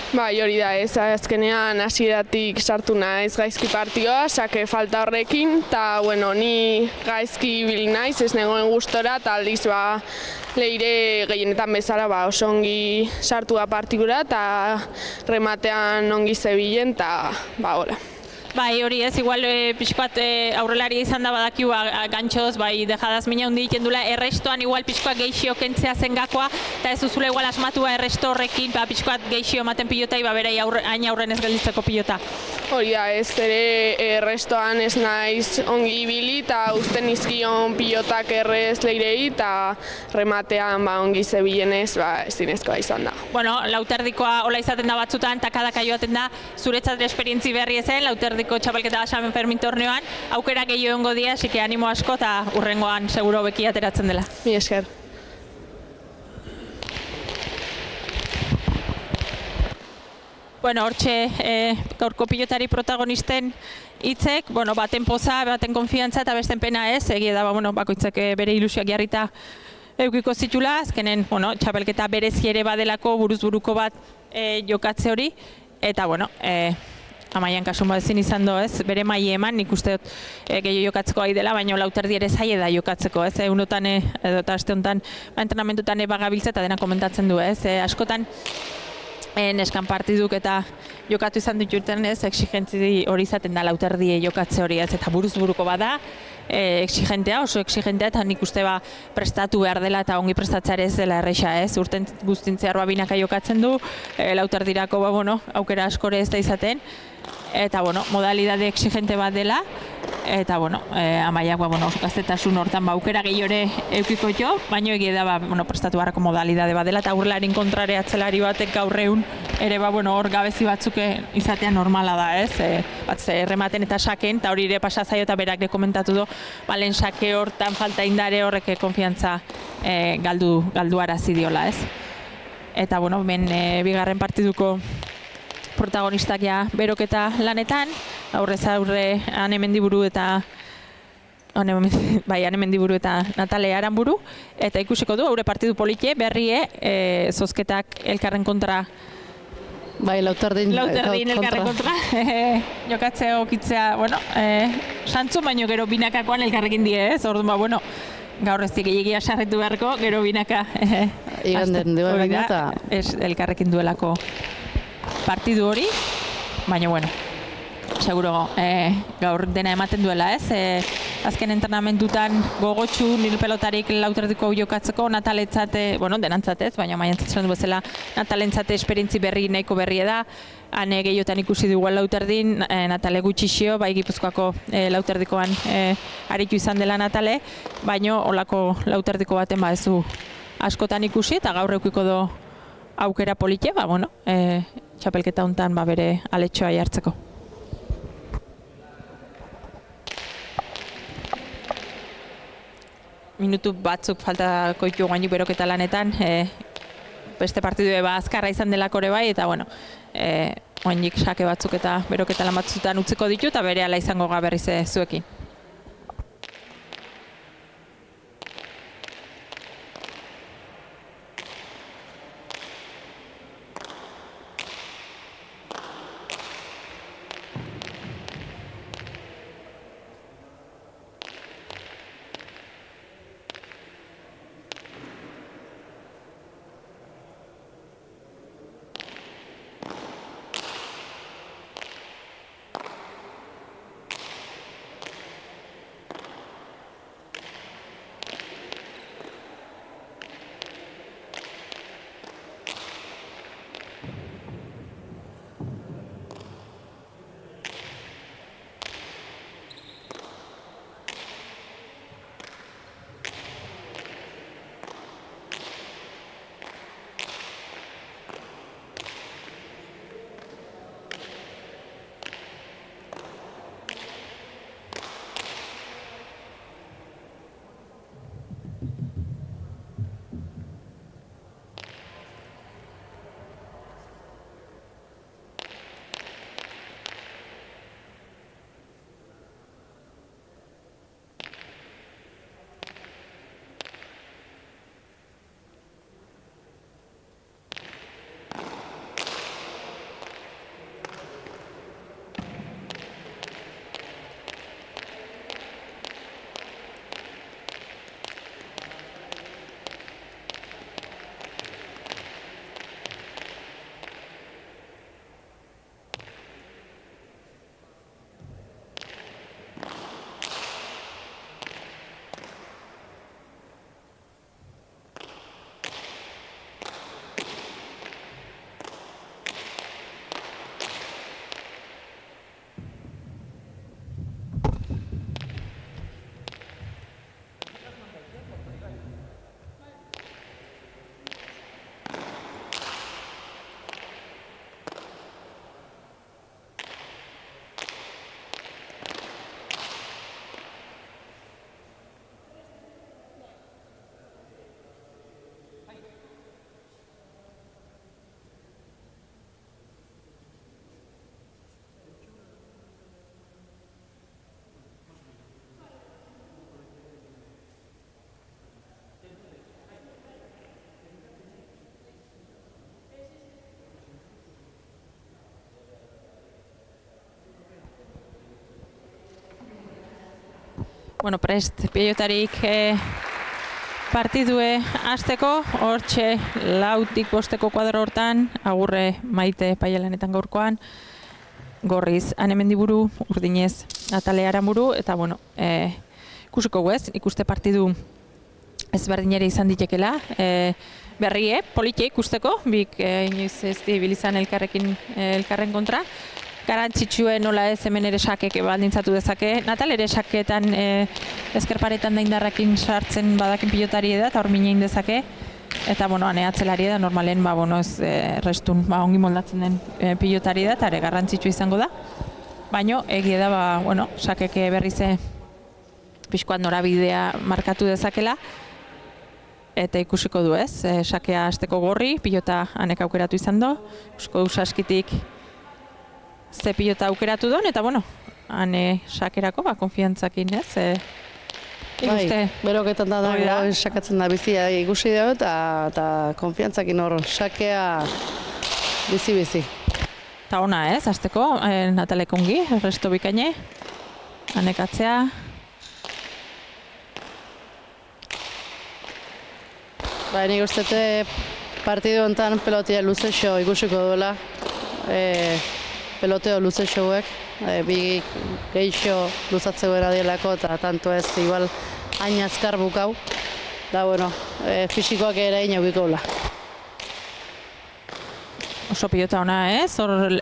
Bai, hori da, ez azkenean hasieratik sartu naiz gaizki partioa, sake falta horrekin, eta, bueno, ni gaizki bil naiz, ez negoen gustora, eta aldiz, Leire gehienetan bezala oso ongi sartu da partikura, eta rematean ongi zebilen, eta, hola. Bai, hori ez, igual pixkoat aurrelaria izan da badakiu gantxoz, bai, dejadaz mina hundi egiten dula, errestoan igual pixkoat geixio kentzea zen gakoa, eta ez duzula igual asmatua erresto horrekin, pixkoat geixio ematen pilotai, berai hain aurren ez gelditzeko pilota. Hori da, ez ere errestoan ez naiz ongi ibili, eta usten izkion pilotak errez Leirei, eta rematean ongi zebilenez, ez dinezkoa izan da. Bueno, Lauterdikoa hola izaten da batzutan, takadaka joaten da, zuretzat esperientzi berri ezen, Lauterdiko txapelketa San Fermin torneoan, aukera gehiago ongo dia, asike animo asko eta urrengoan seguro beki ateratzen dela. Mi esker. Bueno, hortxe gaurko pilotari protagonisten hitzek, bueno, baten poza, baten konfiantza eta besten pena ez, egia da, bakoitzak bere ilusioak jarrita eukiko zitula, azkenen, bueno, txapelketa berezi ere badelako buruz-buruko bat jokatze hori, eta, bueno, Amaian kasun bat ezin izan do, ez, bere maile eman, nik uste dut gehiago jokatzeko ari dela, baina Lauterdi ere zaila da jokatzeko, ez, egunotan edo eta aste honetan entrenamentutan bagabiltza eta dena komentatzen du, ez, askotan neskan partiduk eta jokatu izan dituten, ez, exigentzi hori izaten da Lauterdie jokatze hori, ez, eta buruz-buruko bada, exigentea, oso exigentea, eta nik uste prestatu behar dela eta ongi prestatzea ez dela erresa, ez, urten guztintzear binaka jokatzen du, Lauterdirako, aukera askore ez da izaten, eta, modalidade exigente bat dela, eta, Amaiak, gaztetasun hortan aukera gehiore eukiko jo, baina egia da, prestatu beharrako modalidade bat dela, eta aurrelarin kontrare atzelari batek gaurreun, ere, hor gabezi batzuk izatea normala da, ez, errematen eta saken, eta hori ere pasazaio eta berak komentatu du, lehen sake hortan falta indare horrek konfiantza galdu arazi diola, ez. Eta, ben bigarren partiduko protagonistak ja beroketa lanetan, aurrez aurre Anemendiburu eta Anemendiburu eta Natale Aranburu, eta ikusiko du, aurre partidu politie, berrie, zozketak elkarren kontra Lauterdin elkarren kontra, jokatzea okitzea, santzu baino gero binakakoan elkarrekin die, ez? Orduan, gaur ez digeiegia sarritu beharko, gero binaka Iganden duela hori da, eta ez elkarrekin duelako partidu hori, baina bueno, seguro gaur dena ematen duela, ez? Azken entrenamentutan gogotsu nil pelotarik lauterdiko jokatzeko nataletzat, bueno, denantzat ez, baina maiantzat esan du bezala natalentzat esperientzi berri nahiko berria da. Hane gehiotan ikusi dugu lauterdin, Natale gutxixio, bai Gipuzkoako lauterdikoan aritu izan dela Natale, baina olako lauterdiko baten ez du askotan ikusi eta gaur eukiko do aukera polite, bueno, txapelketa hontan bere aletxoa jartzeko. Minutu batzuk faltako ditu gainik beroketa lanetan, beste partidue azkarra izan delako ere bai, eta bueno, oinik sake batzuk eta beroketa lan batzutan utziko ditu, eta berehala izango ga berriz zuekin. Bueno, prest, pilotarik partidue hasteko, hortxe lautik bosteko kuadro hortan, agurre Maite Paialanetan gaurkoan, Gorriz Anemendiburu, Urdinez Natale Aranburu, eta bueno, ikusiko guez, ikuste partidu ezberdinere izan ditekela, berrie, politia ikusteko, bik inoiz ez dibilizan elkarren kontra, garantzitsue nola ez hemen ere sakek baldintzatu dezake. Natal ere saketan ezkerparetan da indarrakin sartzen badakin pilotari da, eta hor minein dezake. Eta, bueno, ane atzelari da, normalen, ez restun, ongi moldatzen den pilotari da, eta ere garrantzitsu izango da. Baina, egia da, sakek berrize pixkoan norabidea markatu dezakela. Eta ikusiko du ez, sakea hasteko Gorri, pilota hanek aukeratu izan do. Ikusiko du saskitik ze pilota aukeratu duen, eta hane sakerako, konfiantzakin, ez? Bai, beroketan da sakatzen da bizia ikusi dugu, eta konfiantzakin hor sakea bizi-bizi. Eta ona, ez, hasteko, Natalek ongi, resto bikaine, hanek atzea. Ba, nik uste partidu honetan pelotia luzexo ikusiko duela. Peloteo luzexoek, bi geixo luzatzeko era dielako eta tanto ez igual hain azkar bukau. Da, bueno, fisikoak ere inaukiko dula. Oso pilota ona, ez? Hor,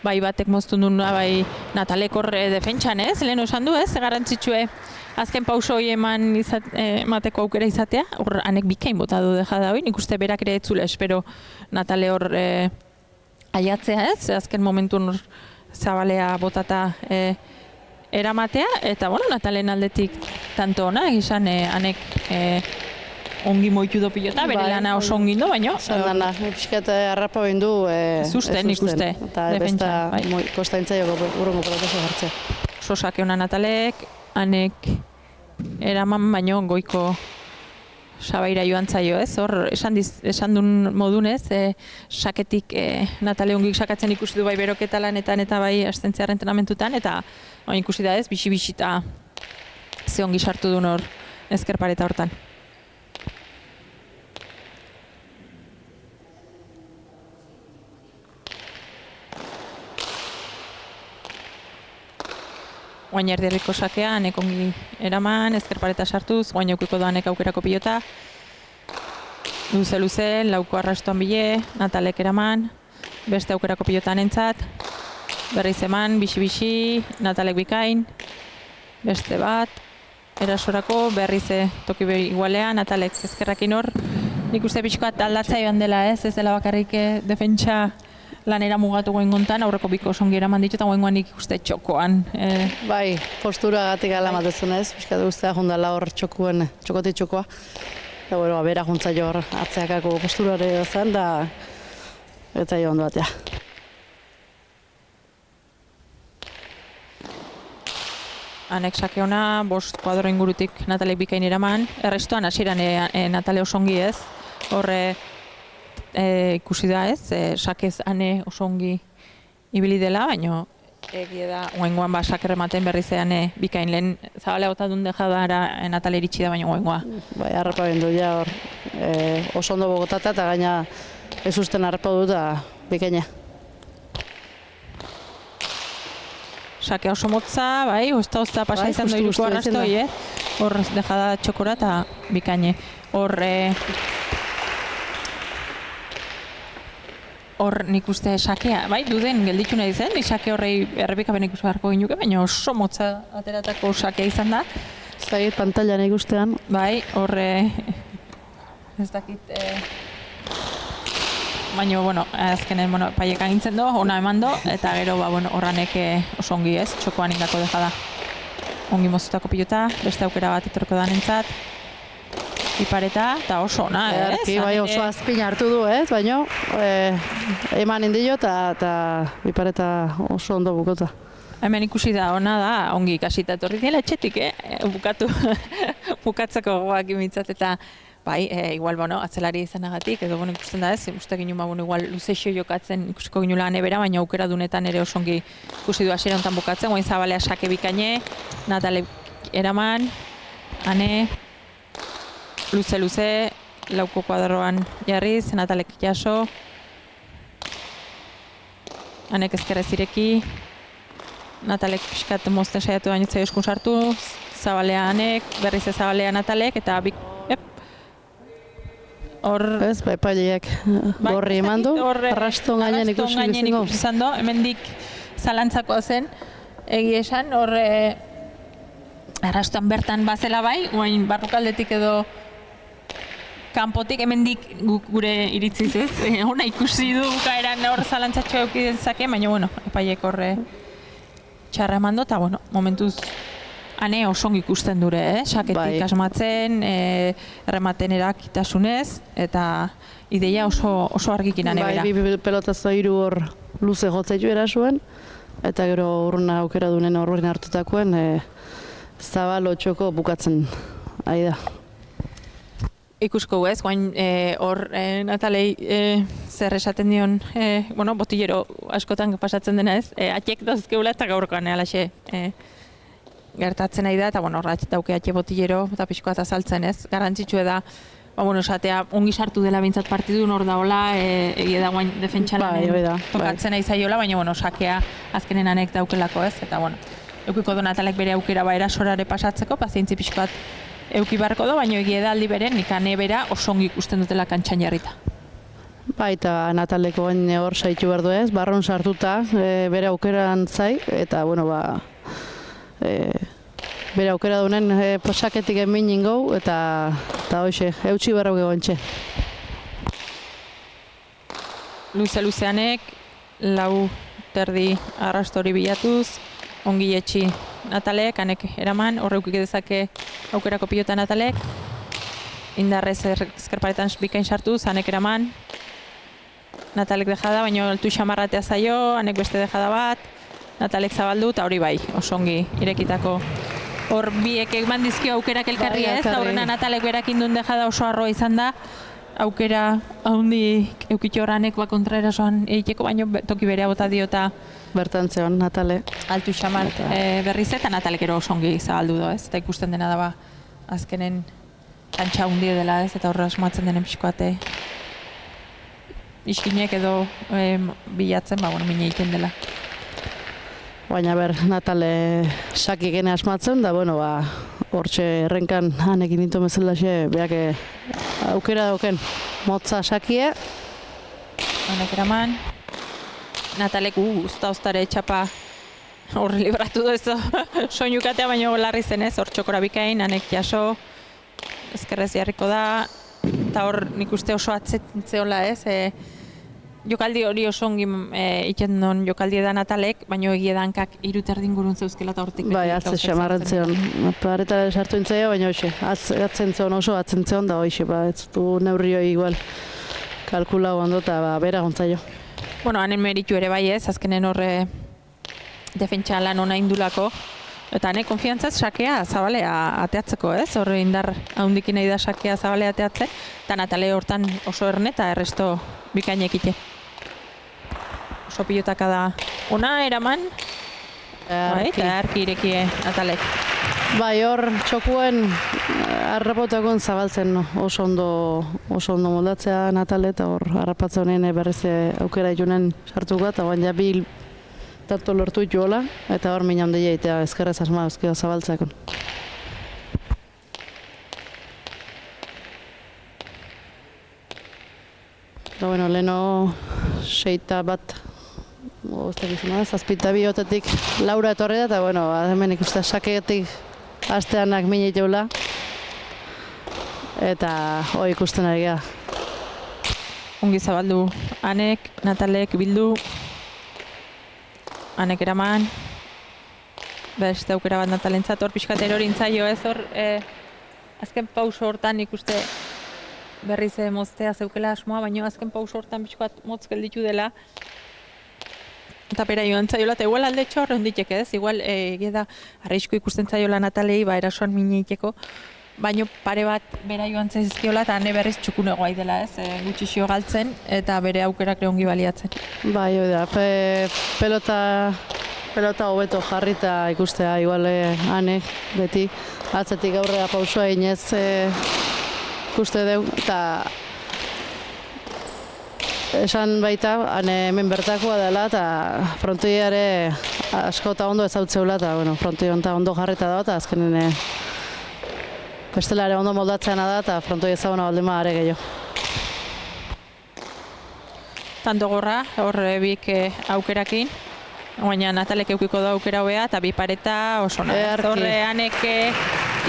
bai batek moztu duna, bai Natalek hor defentsan, ez? Lehen osan du, ez? Garrantzitsue azken pauso hori emateko aukera izatea. Hor, anek bikain bota du deja da hori. Nik uste berak ere etzule, espero Natale hor aiatzea, ez? Azken momentun zabalea botata eramatea. Eta, bueno, Natalen aldetik tanto ona, egizan anek ongi moitu do pilota, bere lana oso ongi do, baina... Zandana, pixkat harrapa behin du... Zusten, ikuste. Eta besta kostaintzaioko urrungo proteso hartzea. Sosake hona Natalek, anek eraman baino goiko sabaira joan zaio, ez? Hor, esan duen modunez, saketik Natale ongik sakatzen ikusi du bai beroketa lanetan eta bai astentzia entrenamentutan, eta ikusi da ez, bixi eta ze ongi sartu duen hor ezkerpareta hortan. Guain erdiarriko sakea, anek ongi eraman, ezkerpareta sartuz, guain eukiko doanek aukerako pilota. Luze, lauko arrastuan bile, Natalek eraman, beste aukerako pilotan entzat. Berriz eman, bixi, Natalek bikain, beste bat, erasorako, berriz toki igualea, Natalek ezkerrakin hor. Nik uste pixkoat aldatza joan dela, ez dela bakarrik defentsa lanera mugatu goen gontan, aurreko biko songi eraman ditu eta goengoan nik uste txokoan. Bai, postura gatik alamatezun ez, pixkatu guztia jundala hor txokotik txokoa. Eta bueno, bera juntza jo hor atzeakako posturare zen, da eta jo ondo batea. Anek sake ona, 5 kuadro ingurutik Natalek bikain eraman. Errestuan hasieran Natale oso ongi ez. Horre ikusi da ez, sakez ane oso ongi ibili dela, baina egia da, goengoan saker ematen berriz bikain lehen zabale gota duen dejadara Natale iritsi da, baina goengoa. Bai, harrapa bendu ja hor, oso ondo bogotata eta gaina ez usten harrapa dut da bikaina. Sakea oso motza, bai, ozta pasa izan du iruko arrastoi, hor dejada txokora eta bikaine. Hor nik uste sakea, bai, duden gelditu nahi zen, nik sake horrei errepikapen ikusi beharko ginuke, baina oso motza ateratako sakea izan da. Zagit pantailan ikustean. Bai, horre, ez dakit, baina, bueno, azkenen, paiekan gintzen do, ona eman do, eta gero, horranek oso ongi ez, txokoan ingako deja da. Ongi mozutako pilota, beste aukera bat etorko da nentzat. Ipareta, eta oso ona, ez? Bai, oso azpin hartu du, ez? Baina, eman indio eta ipareta oso ondo bukota. Hemen ikusi da, ona da, ongi ikasita etorri dela etxetik, bukatzeko gogoak imitzat, eta bai, igual, atzelari izanagatik, edo ikusten da ez, uste ginen igual luzexo jokatzen ikusiko ginula anebera, baina aukera dunetan ere oso ongi ikusi du hasiera honetan bukatzen, guain zabalea sake bikaine, Natale eraman, ane, luze, lauko kuadroan jarriz, Natalek jaso, anek ezkerrez ireki, Natalek pixkat mozten saiatu bainitzai eskun sartu, zabalea anek, berriz zabalea Natalek, eta hor... Ez, bai, paileak gorri eman du, arraston gainen ikusi izan do, hemendik zalantzakoa zen, egia esan, hor arrastoan bertan bazela bai, guain barrukaldetik edo kanpotik hemendik gure iritziz ez, ona ikusi du bukaeran hor zalantzatxo eukiden zake, baina epaiek horre txarra eman do, eta momentuz ane oso ongi ikusten dure, saketik asmatzen, errematen erakitasunez, eta ideia oso argikin ane bera. Bai, bi pelotazo hiru hor luze jotzaitu erasuen, eta gero urruna aukera dunen horren hartutakoen zabalo txoko bukatzen ari da. Ikusko ez, guain hor Natalei zer esaten dion, botillero askotan pasatzen dena ez, atxek dauzkeula eta gaurkoan alaxe gertatzen nahi da, eta hor dauke atxe botillero eta pixkoa eta saltzen ez. Garrantzitsua da esatea ongi sartu dela behintzat partidun hor daola, egia da guain defentsalanen Bai, bai. tokatzen nahi zaiola, baina sakea azkenen anek daukelako ez, eta eukiko du Natalek bere aukera erasorare pasatzeko, pazientzi pixko bat euki barko du, baina egia da aldi beren, nik ane bera oso ongi ikusten dutela kantxan jarrita. Eta Nataleko gain hor saitu behar du ez, barron sartuta, bere aukeran zai, eta, bere aukera dunen pasaketik emin ingau, eta hoxe, eutxi barrau egontxe. Luzeanek, lau terdi arrastori bilatuz, ongi etxi Natalek, anek eraman, horreukik dezake aukerako pilota Natalek, indarrez ezkerparetan bikain sartuz, anek eraman, Natalek dejada, baina altu xamarratea zaio, anek beste dejada bat, Natalek zabaldu, eta hori bai, oso ongi irekitako. Hor biek eman dizkio aukerak elkarri ez, aurrena Natalek berak indun dejada oso arroa izan da, aukera haundi eukitxo horanek kontraerasoan egiteko, baina toki berea bota diota Bertan zeon, Natale. altu xamar berriz eta Natalek ero oso ongi zabaldu do ez, eta ikusten dena da azkenen kantxa hundi dela ez, eta horre asmatzen denen pixkoate iskinek edo bilatzen, mine egiten dela. Baina Natale saki gene asmatzen, da hortxe errenkan hanekin nintu mezelaxe, beak aukera dauken motza sakie. Honek eraman, Natalek usta-ustare txapa horre libratu du ez soinukatea, baina larri zenez, hor txokora bikain, hanek jaso, ezkerrez jarriko da, eta hor nik uste oso atzentzeola ez, jokaldi hori oso ongi iten duen jokaldi da Natalek, baina egia da hankak iruterdin gurun zeuzkela eta hortik. Bai, atze xamarrantzeon. Paretara sartu entzaio, baina hoxe, atzentzeon oso atzentzeon da hoxe, ez du neurrioi igual kalkula ondo eta bera gontzaio. Hanen meritu ere bai ez, azkenen horre defentsa lan ona indulako, eta hanek konfiantzaz sakea zabalea ateatzeko ez, horre indar haundikin nahi da sakea zabalea ateatzen, eta Natale hortan oso erne eta erresto bikainek ite. Oso pilotaka da ona eraman, eta arki irekie Natalek. Bai, hor txokuen harrapotakon zabaltzen oso ondo moldatzea Natale, eta hor harrapatza honen berriz aukera itunen sartuko, eta baina bil tartu lortu jola, eta hor mina handia eta ezkerrez asma euskio zabaltzakon. Eta leheno 6-1, zazpita bihotetik Laura etorri da, eta hemen ikusta sakeetik asteanak mina iteula, eta hoi ikusten ari gara. Ongi zabaldu Anek, Natalek bildu, Anek eraman, beste aukera bat Natalentzat, hor pixkat erori intzaio ez, hor azken pauso hortan ikuste berriz moztea zeukela asmoa, baina azken pauso hortan pixkat motz gelditu dela, eta pera joan zaiola, eta igual alde txor honditek ez, igual da arrisku ikusten zaiola Natalei, erasoan mine iteko, baina pare bat bera joan zaizkiola, eta hane berriz txukunegoa dela ez, gutxixio galtzen, eta bere aukerak ongi baliatzen. Bai, da, pelota hobeto jarrita ikustea, igual hane, beti, atzetik aurrera pausua inez ikuste deu, eta esan baita, hemen bertakoa dela, eta frontoiare asko eta ondo ezautzeula, eta frontoi honetan ondo jarrita da, eta azkenen bestelare ondo moldatzeana da, eta frontoi ezaguna baldema are gehiago. Tanto gorra, horre bik aukerakin, baina Natalek eukiko da aukera hobea, eta bi pareta oso nahi. Horre Anek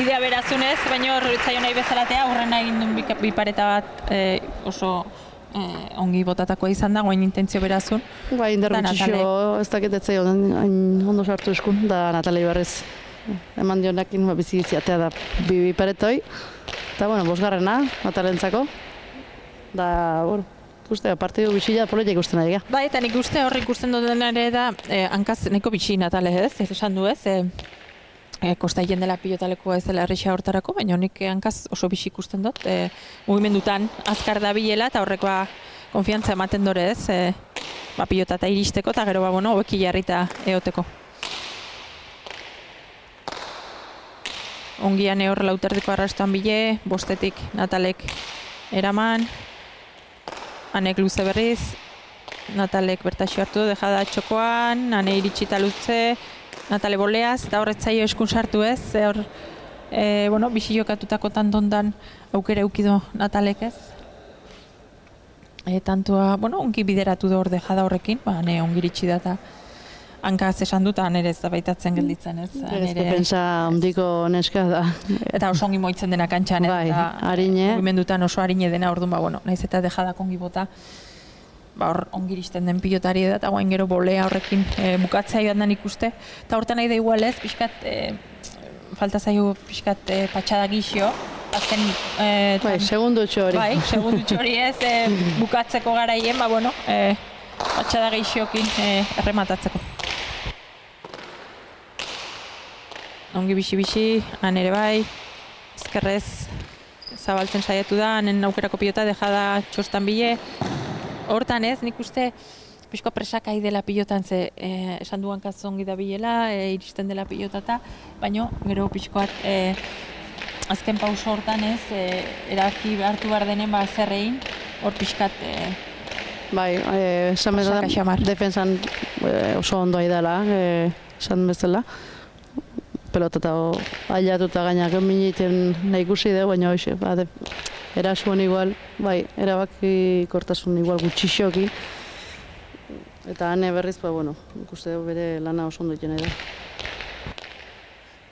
idea berazunez, baina horre zaio nahi bezalatea, horren egin duen bi pareta bat oso ongi botatakoa izan da, guain intentzio berazun. Bai, indargutxixo ez daketetzei ondo sartu eskun, da Natalei berriz. Eman dionekin bizigiziatea da bi paretoi. Eta, bosgarrena, Natalentzako. Da, ikuste, partidu bisila polita ikusten ari ga. Bai, eta nik uste horri ikusten duten ere da, hankaz neko bitxi Natale ez, esan du ez, kostaien dela pilotalekua ez dela errixa hortarako, baina honik hankaz oso bixi ikusten dut, mugimendutan azkar da bilela, eta horrekoa konfiantza ematen dore ez, pilota eta iristeko, eta gero hobeki jarrita eoteko. Ongian hor lauterdiko arrastoan bile, bostetik Natalek eraman, Anek luze berriz, Natalek bertaxo hartu, dejada txokoan, Ane iritsita luze, Natale boleaz, eta horret zaio eskun sartu ez, hor, bixi jokatutako tantontan aukera eukido Natalek ez. Tantua, ongi bideratu da hor dejada horrekin, Ane ongi iritsi da eta hankaz esan dut, nire ez da baitatzen gelditzen ez. Ez defensa ondiko neska da. Eta oso ongi moitzen dena kantxan, bai, harine. Mugimendutan oso harine dena, orduan, naiz eta dejadak ongi bota, hor ongi iristen den pilotari da, eta guain gero bolea horrekin bukatzea joan den ikuste. Eta hortan nahi da igual ez, pixkat, falta zaio pixkat patxada gixio, azken... Bai, segundu txori. Bai, segundu txori ez, bukatzeko garaien, patxada gixiokin errematatzeko. Ongi bixi-bixi, han ere bai, ezkerrez zabaltzen saiatu da, hanen aukerako pilota, dejada txostan bile. Hortan ez, nik uste pixko presak ahi dela pilotan, ze esan duan ongi da bilela, iristen dela pilotata, baina gero pixkoat azken pauso hortan ez, eraki hartu behar denen zerrein, hor pixkat... Bai, esan bezala, defensan oso ondo ahi dela, esan bezala. Pelota eta ailatuta gainak miniten nahi ikusi dugu, baina hoxe, erasuan igual, bai, erabaki kortasun igual gutxixoki. Eta hane berriz, ikuste dugu bere lana oso ondo egiten da.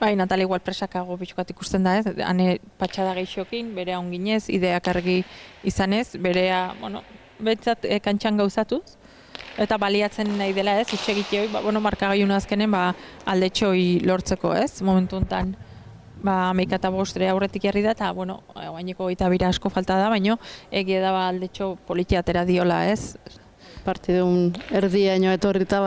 Bai, Natale igual presakago pixkoat ikusten da ez, hane patxada gehixokin, berea onginez, ideak argi izanez, berea, betzat kantxan gauzatuz. Eta baliatzen nahi dela ez, utxegiteoi, markagaiuna azkenen aldetxoi lortzeko ez, momentu honetan 15 aurretik jarri da, eta guaineko 22 asko falta da, baina egia da aldetxo politia atera diola ez. Partidun erdiaino etorrita,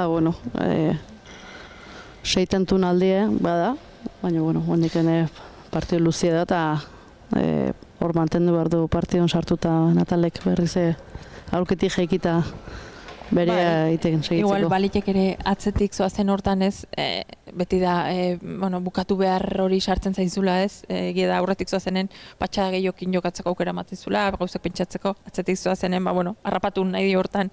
seitentun aldie bada, baina hondiken partidu luzia da, eta hor mantendu behar du partidun sartuta Natalek berriz aurketik jaikita berea iteken segitzeko. Igual balitek ere atzetik zoazen hortan ez, beti da, bukatu behar hori sartzen zaizula ez, egia da aurretik zoazenen patxada gehiokin jokatzeko aukera matizula, gauzak pentsatzeko, atzetik zoazenen, harrapatu nahi di hortan,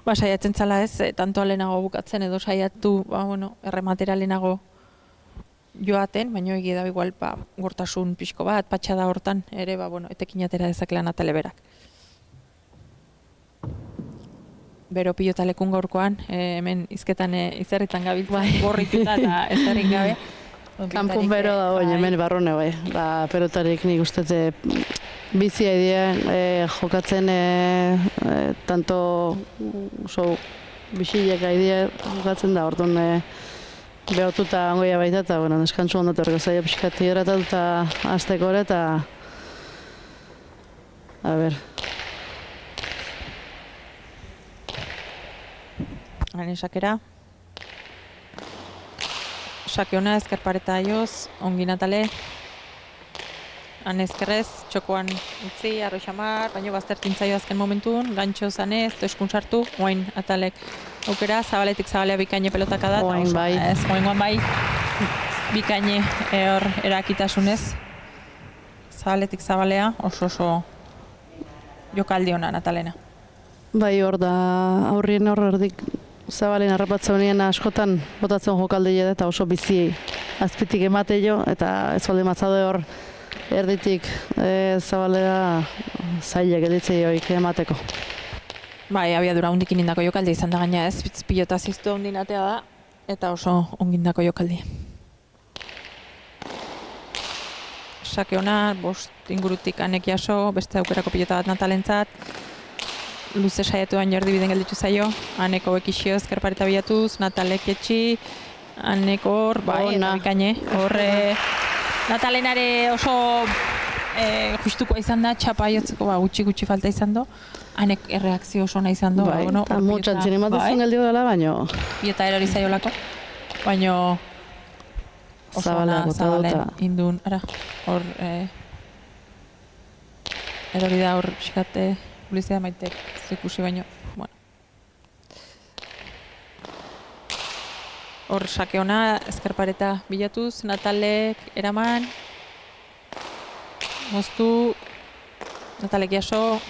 saiatzen zala ez, tanto alenago bukatzen edo saiatu, errematera alenago joaten, baina egia da igual, gortasun pixko bat, patxada hortan, ere, etekin atera dezakela Natale berak. Bero pilotalekun gaurkoan, hemen izketan izerritan gabiltzen gorrituta eta ezerrik gabe. Kanpun bero dago, hemen barrune bai. Pelotarik nik ustez bizia idea jokatzen tanto bisilek idea jokatzen da, orduan behotuta angoia baita eta deskantzu ondatu horreko zaila pixkat hidratatuta azteko hori eta a ber. Hane sakera. Sake ona, ezkerpareta aioz, ongi Natale. Hane ezkerrez, txokoan utzi, arroi xamar, baina baztertin zaio azken momentun, gantxo zanez, eskun sartu, oain Natalek aukera, zabaletik zabalea bikaine pelotaka da. Oain bai. Oain bai, bikaine hor erakitasunez. Zabaletik zabalea, oso jokaldi ona Natalena. Bai, hor da aurrien hor erdik Zabalen harrapatzen honien askotan botatzen jokaldile eta oso bizi azpitik emate jo, eta ez balde matzaude hor erditik Zabalera zaila gelditzei joik emateko. Bai, abiadura hundikin indako jokaldi izan da gaina ez, pilota ziztu hundinatea da, eta oso ongindako jokaldi. Sake ona, bost ingurutik Anek jaso, beste aukerako pilota bat Natalentzat, luze saiatu baino erdibiden gelditu zaio, Aneko bekixio ezkerpareta bilatuz, Natalek etxi, Aneko hor, bai, eta bikaine. Horre, Natalenare oso justukoa izan da, txapa jotzeko gutxi falta izan do, Anek erreakzio oso nahi izan do. Bai, eta mutxantzin ematezen geldi dela, baino... Pilota erori zaiolako, baino oso Zabalen indun, ara, hor... Erori da hor, pixkate... Publizia maitek ikusi baino, Hor sake ona, ezkerpareta bilatuz, Natalek eraman, moztu, Natalek jaso,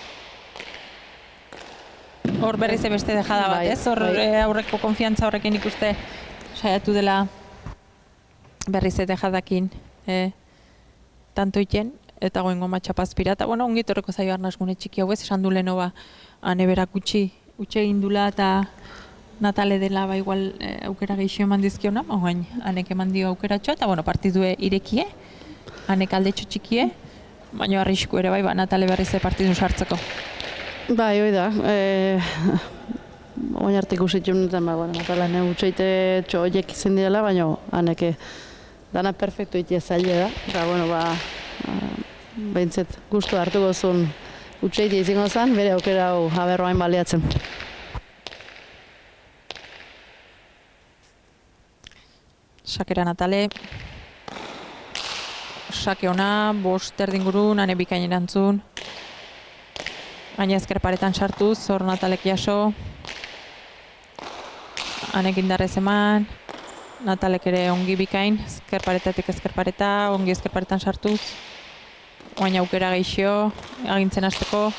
hor berriz beste dejada bat, Bai, ez? Hor bai. aurreko konfiantza horrekin ikuste saiatu dela berriz dejadakin tanto iten, eta goengo matxapazpira, eta bueno, ongi etorreko zaio arnaz gune txiki hau ez, esan du leheno ba, ane berak utxe egin dula, eta Natale dela ba igual aukera gehiago eman dizkiona, oain anek eman dio aukeratxo, eta bueno, partidue irekie, anek aldetxo txikie, baina arrisku ere bai, ba, Natale berriz partidun sartzeko. Bai, hoi da. Oin arte ikusitzen duten, ba, bueno, Natalen utxeite txoiek izan direla, baina haneke dana perfektu itia zaila da. Eta, bueno, ba, behintzet gustu hartuko zuen utxeite izango zen, bere aukera hau aberroain baliatzen. Sakera Natale, sake ona, 5 erdingurun, ane bikain erantzun. Baina ezker paretan sartuz, hor Natalek jaso. Anek indarrez eman. Natalek ere ongi bikain, ezker paretatik ezker pareta, ongi ezker paretan sartuz. Baina aukera gehiago, agintzen hasteko.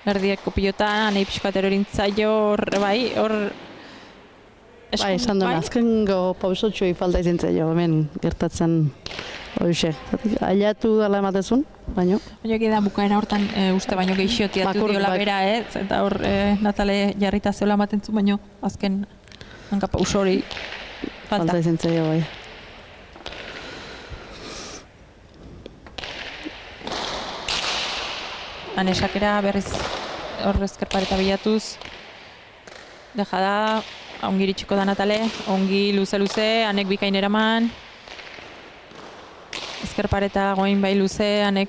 Erdieko pilotan, anei pixkat erorintzaio, hor, bai, hor... Bai, esan duen, azkengo pausotxoi falta izin zaio, hemen gertatzen hoxe. Ailatu dela ematezun, baino. Baina egia da bukaera hortan uste baino gehiago tiatu Makur, diola bai. bera, eta hor Natale jarrita zeola ematen zu, baino azken hanka pauso hori falta. Falta izin zaio, bai. Anesakera berriz hor ezkerpareta bilatuz. Deja da, ongi iritsiko da Natale, ongi luze-luze, anek bikain eraman. Ezkerpareta goin bai luze, anek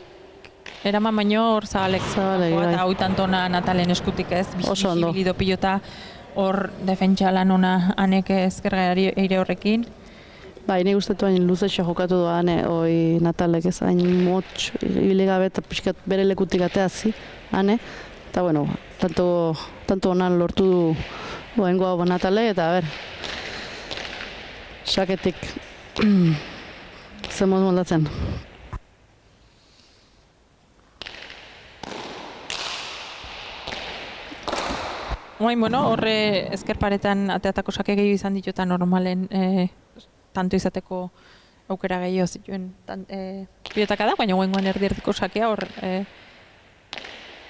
eraman baino hor zabalek. Zabalek, bai. Eta hau tantona Natalen eskutik ez, Oso ondo. bisibilido pilota hor defentsa lan ona anek ezkergari eire horrekin. Bai, nik ustetu hain luzetxo jokatu doan, hoi Natalek ez hain motx, ibili gabe eta pixkat bere lekutik ateazi, hane. Eta bueno, tanto onan lortu du goengo hau Natale, eta a ber, saketik zemoz moldatzen. Oain, bueno, horre ezkerparetan ateatako sake gehiago izan ditu eta normalen tanto izateko aukera gehiago zituen pilotaka da, baina goengoan erdiko sakea hor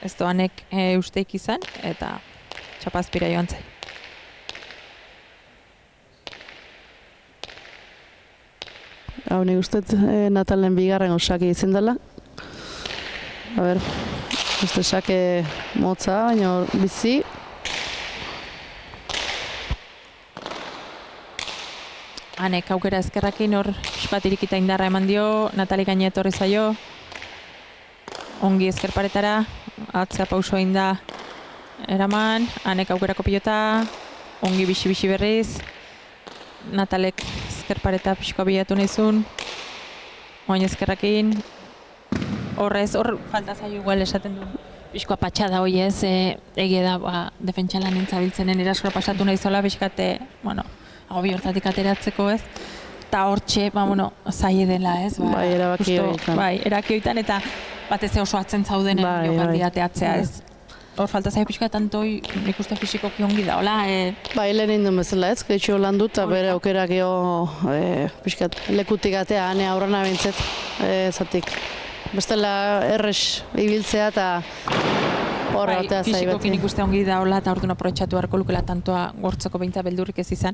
ez doanek usteik izan eta txapazpira joan zai. Hau nik ustet Natalen bigarren sake izan dela. A ber, uste sake motza, baina bizi. Hanek aukera ezkerrakin hor bat irikita indarra eman dio, Natali gaine etorri zaio. Ongi ezkerparetara, atzea pauso egin da eraman, hanek aukerako pilota, ongi bixi berriz. Natalek ezkerpareta pixkoa bilatu nahizun, oin ezkerrakin. Horrez, hor falta zaio igual esaten du. Pixkoa patxada hoi ez, egia da ba, defentsalan nintzabiltzenen eraskora pasatu nahizola, pixkate, bueno, agobi hortatik ateratzeko ez. Eta hortxe, ba, bueno, zaie dela ez. Ba, Bai, erabaki justo, horietan. Bai, erabaki horietan eta batez oso atzen zaudenen Bai, jokaldi bai. ateatzea ez. Hor falta zaio pixka tantoi, nik uste fisikoki ongi da, hola, Bai, lehen indun bezala ez, gehitxo lan dut, eta bere aukerak geho pixkat lekutik atea, hane aurrena bintzet, zatik. Bestela errex ibiltzea eta horre bai, atea zai fisikoki beti. nik uste ongi da, hola, eta orduan aprobetxatu beharko lukela tantoa gortzeko beintza beldurrik ez izan.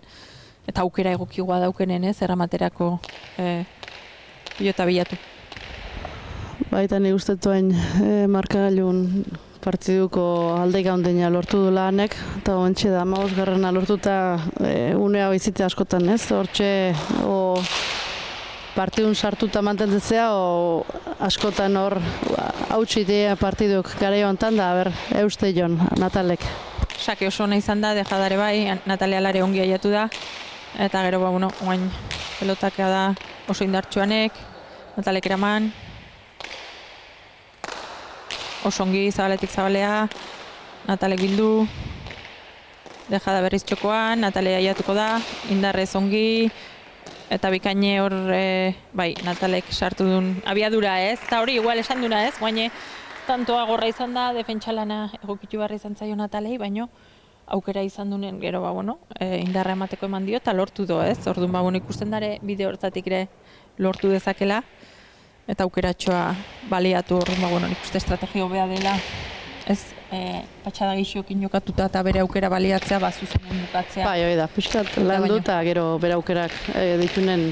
Eta aukera egokigoa daukenen ez, erramaterako pilota bilatu. Baita nik ustetuain markagailun partiduko aldeik handeina lortu du lanek, eta ontsi da, 15garrena lortu eta une hau izite askotan ez, hortxe partidun sartuta mantentzea, o askotan hor hautsitea partiduk gara hontan da, ber, euste jon, Natalek. Sake oso ona izan da, dejadare bai, Natalia alare ongi aiatu da, eta gero, ba, bueno, oain pelotakea da oso indartsuanek, Natalek eraman, oso ongi zabaletik zabalea, Natalek bildu, dejada berriz txokoan, Natalia aiatuko da, indarrez ongi, eta bikaine hor, bai, Natalek sartu duen abiadura ez, eta hori igual esan duna ez, guaine tantoa gorra izan da, defentsa lana egokitu behar izan zaio Natalei, baino aukera izan duen gero indarra emateko eman dio eta lortu do, ez? Orduan ikusten dare bide hortatik ere lortu dezakela eta aukeratxoa baliatu orduan nik uste estrategia hobea dela, ez? Patxada gixokin jokatuta eta bere aukera baliatzea, zuzenen bukatzea. Bai, hori da, pixkat landu eta gero bere aukerak ditunen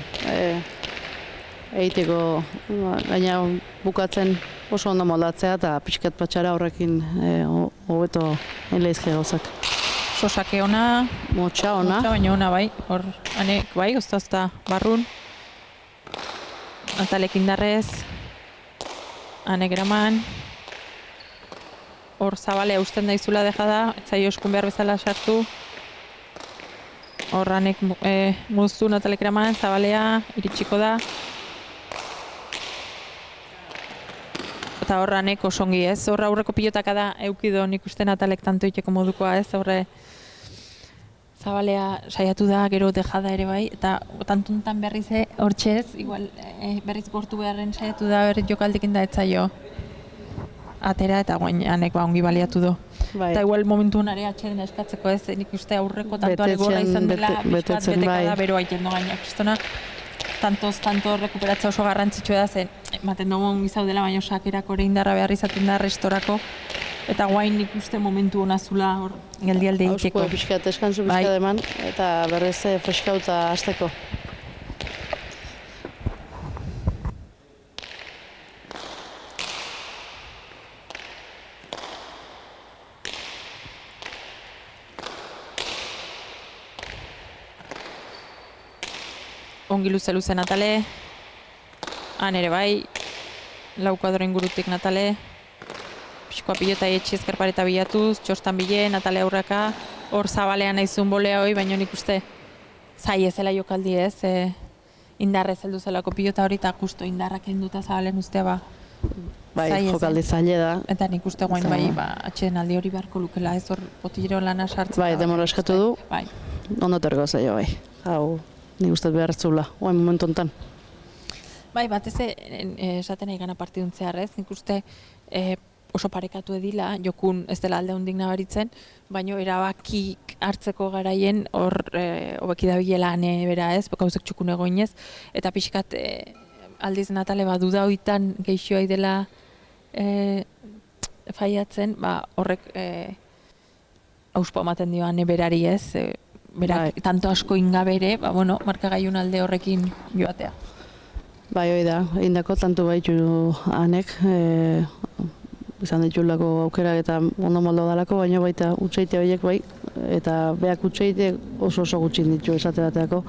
egiteko, gaina bukatzen oso ondo moldatzea eta pixkat patxara horrekin hobeto eleizke gauzak. Sosake ona, Motxa ona. Motxa baina ona bai, hor anek bai, ozta barrun. Natalek indarrez, anek eraman. Hor Zabalea usten daizula dejada, etzaio eskun behar bezala sartu. Hor anek muztu Natalek eraman, Zabalea iritsiko da. Eta hor anek osongi ez, hor aurreko pilotaka da eukido nik uste Natalek tanto iteko modukoa ez, horre Zabalea saiatu da, gero dejada ere bai, eta tantuntan berriz hortxe ez, igual berriz gortu beharren saiatu da berriz jokaldikin da etzaio atera eta guain anek ongi baliatu do. Bai. Eta igual momentu honare atxeden eskatzeko ez, nik uste aurreko tantoare gorra izan dela, bizkat beteka da, bero haitendo gainak kristona. Tanto rekuperatza oso garrantzitsua da, zen ematen dugu ongi zaudela, baina sakerako ere indarra behar izaten da restorako. Eta guain nik uste momentu hona zula hor geldialde egiteko. Hausko pixkat, eskanzu pixkat eman, eta berrez freskauta hasteko. Ongi luze Natale, han ere bai, laukuadro ingurutik Natale, pixkoa pilota etxe ezkerpareta bilatuz, txostan bile, Natale aurraka, hor Zabalean naizun bolea hoi, baina nik uste zai ezela jokaldi ez, indarrez heldu zelako pilota hori eta justo indarrak enduta Zabalen ustea ba. Bai, jokaldi zaile da. Eta nik uste guain bai, atxeden aldi hori beharko lukela ez, hor potillero lana sartzen. Bai, demora eskatu du, ondo tergo zaio bai. Hau, nik uste behar zula, oain momentu honetan. Bai, batez esaten nahi gana partiduntzear ez, nik uste oso parekatu edila, jokun ez dela alde hundik nabaritzen, baina erabakik hartzeko garaien hor hobeki dabilela bera ez, gauzek txukun egoinez, eta pixkat aldiz Natale duda hoitan geixoa dela faiatzen, horrek auspo ematen dio berari ez, berak tanto asko ingabere, markagailun alde horrekin joatea. Bai, hoi da, indako tanto baitu anek, izan ditulako aukerak eta ondo moldo dalako, baina baita utxeite horiek bai, eta beak utxeite oso gutxin ditu esate bateako.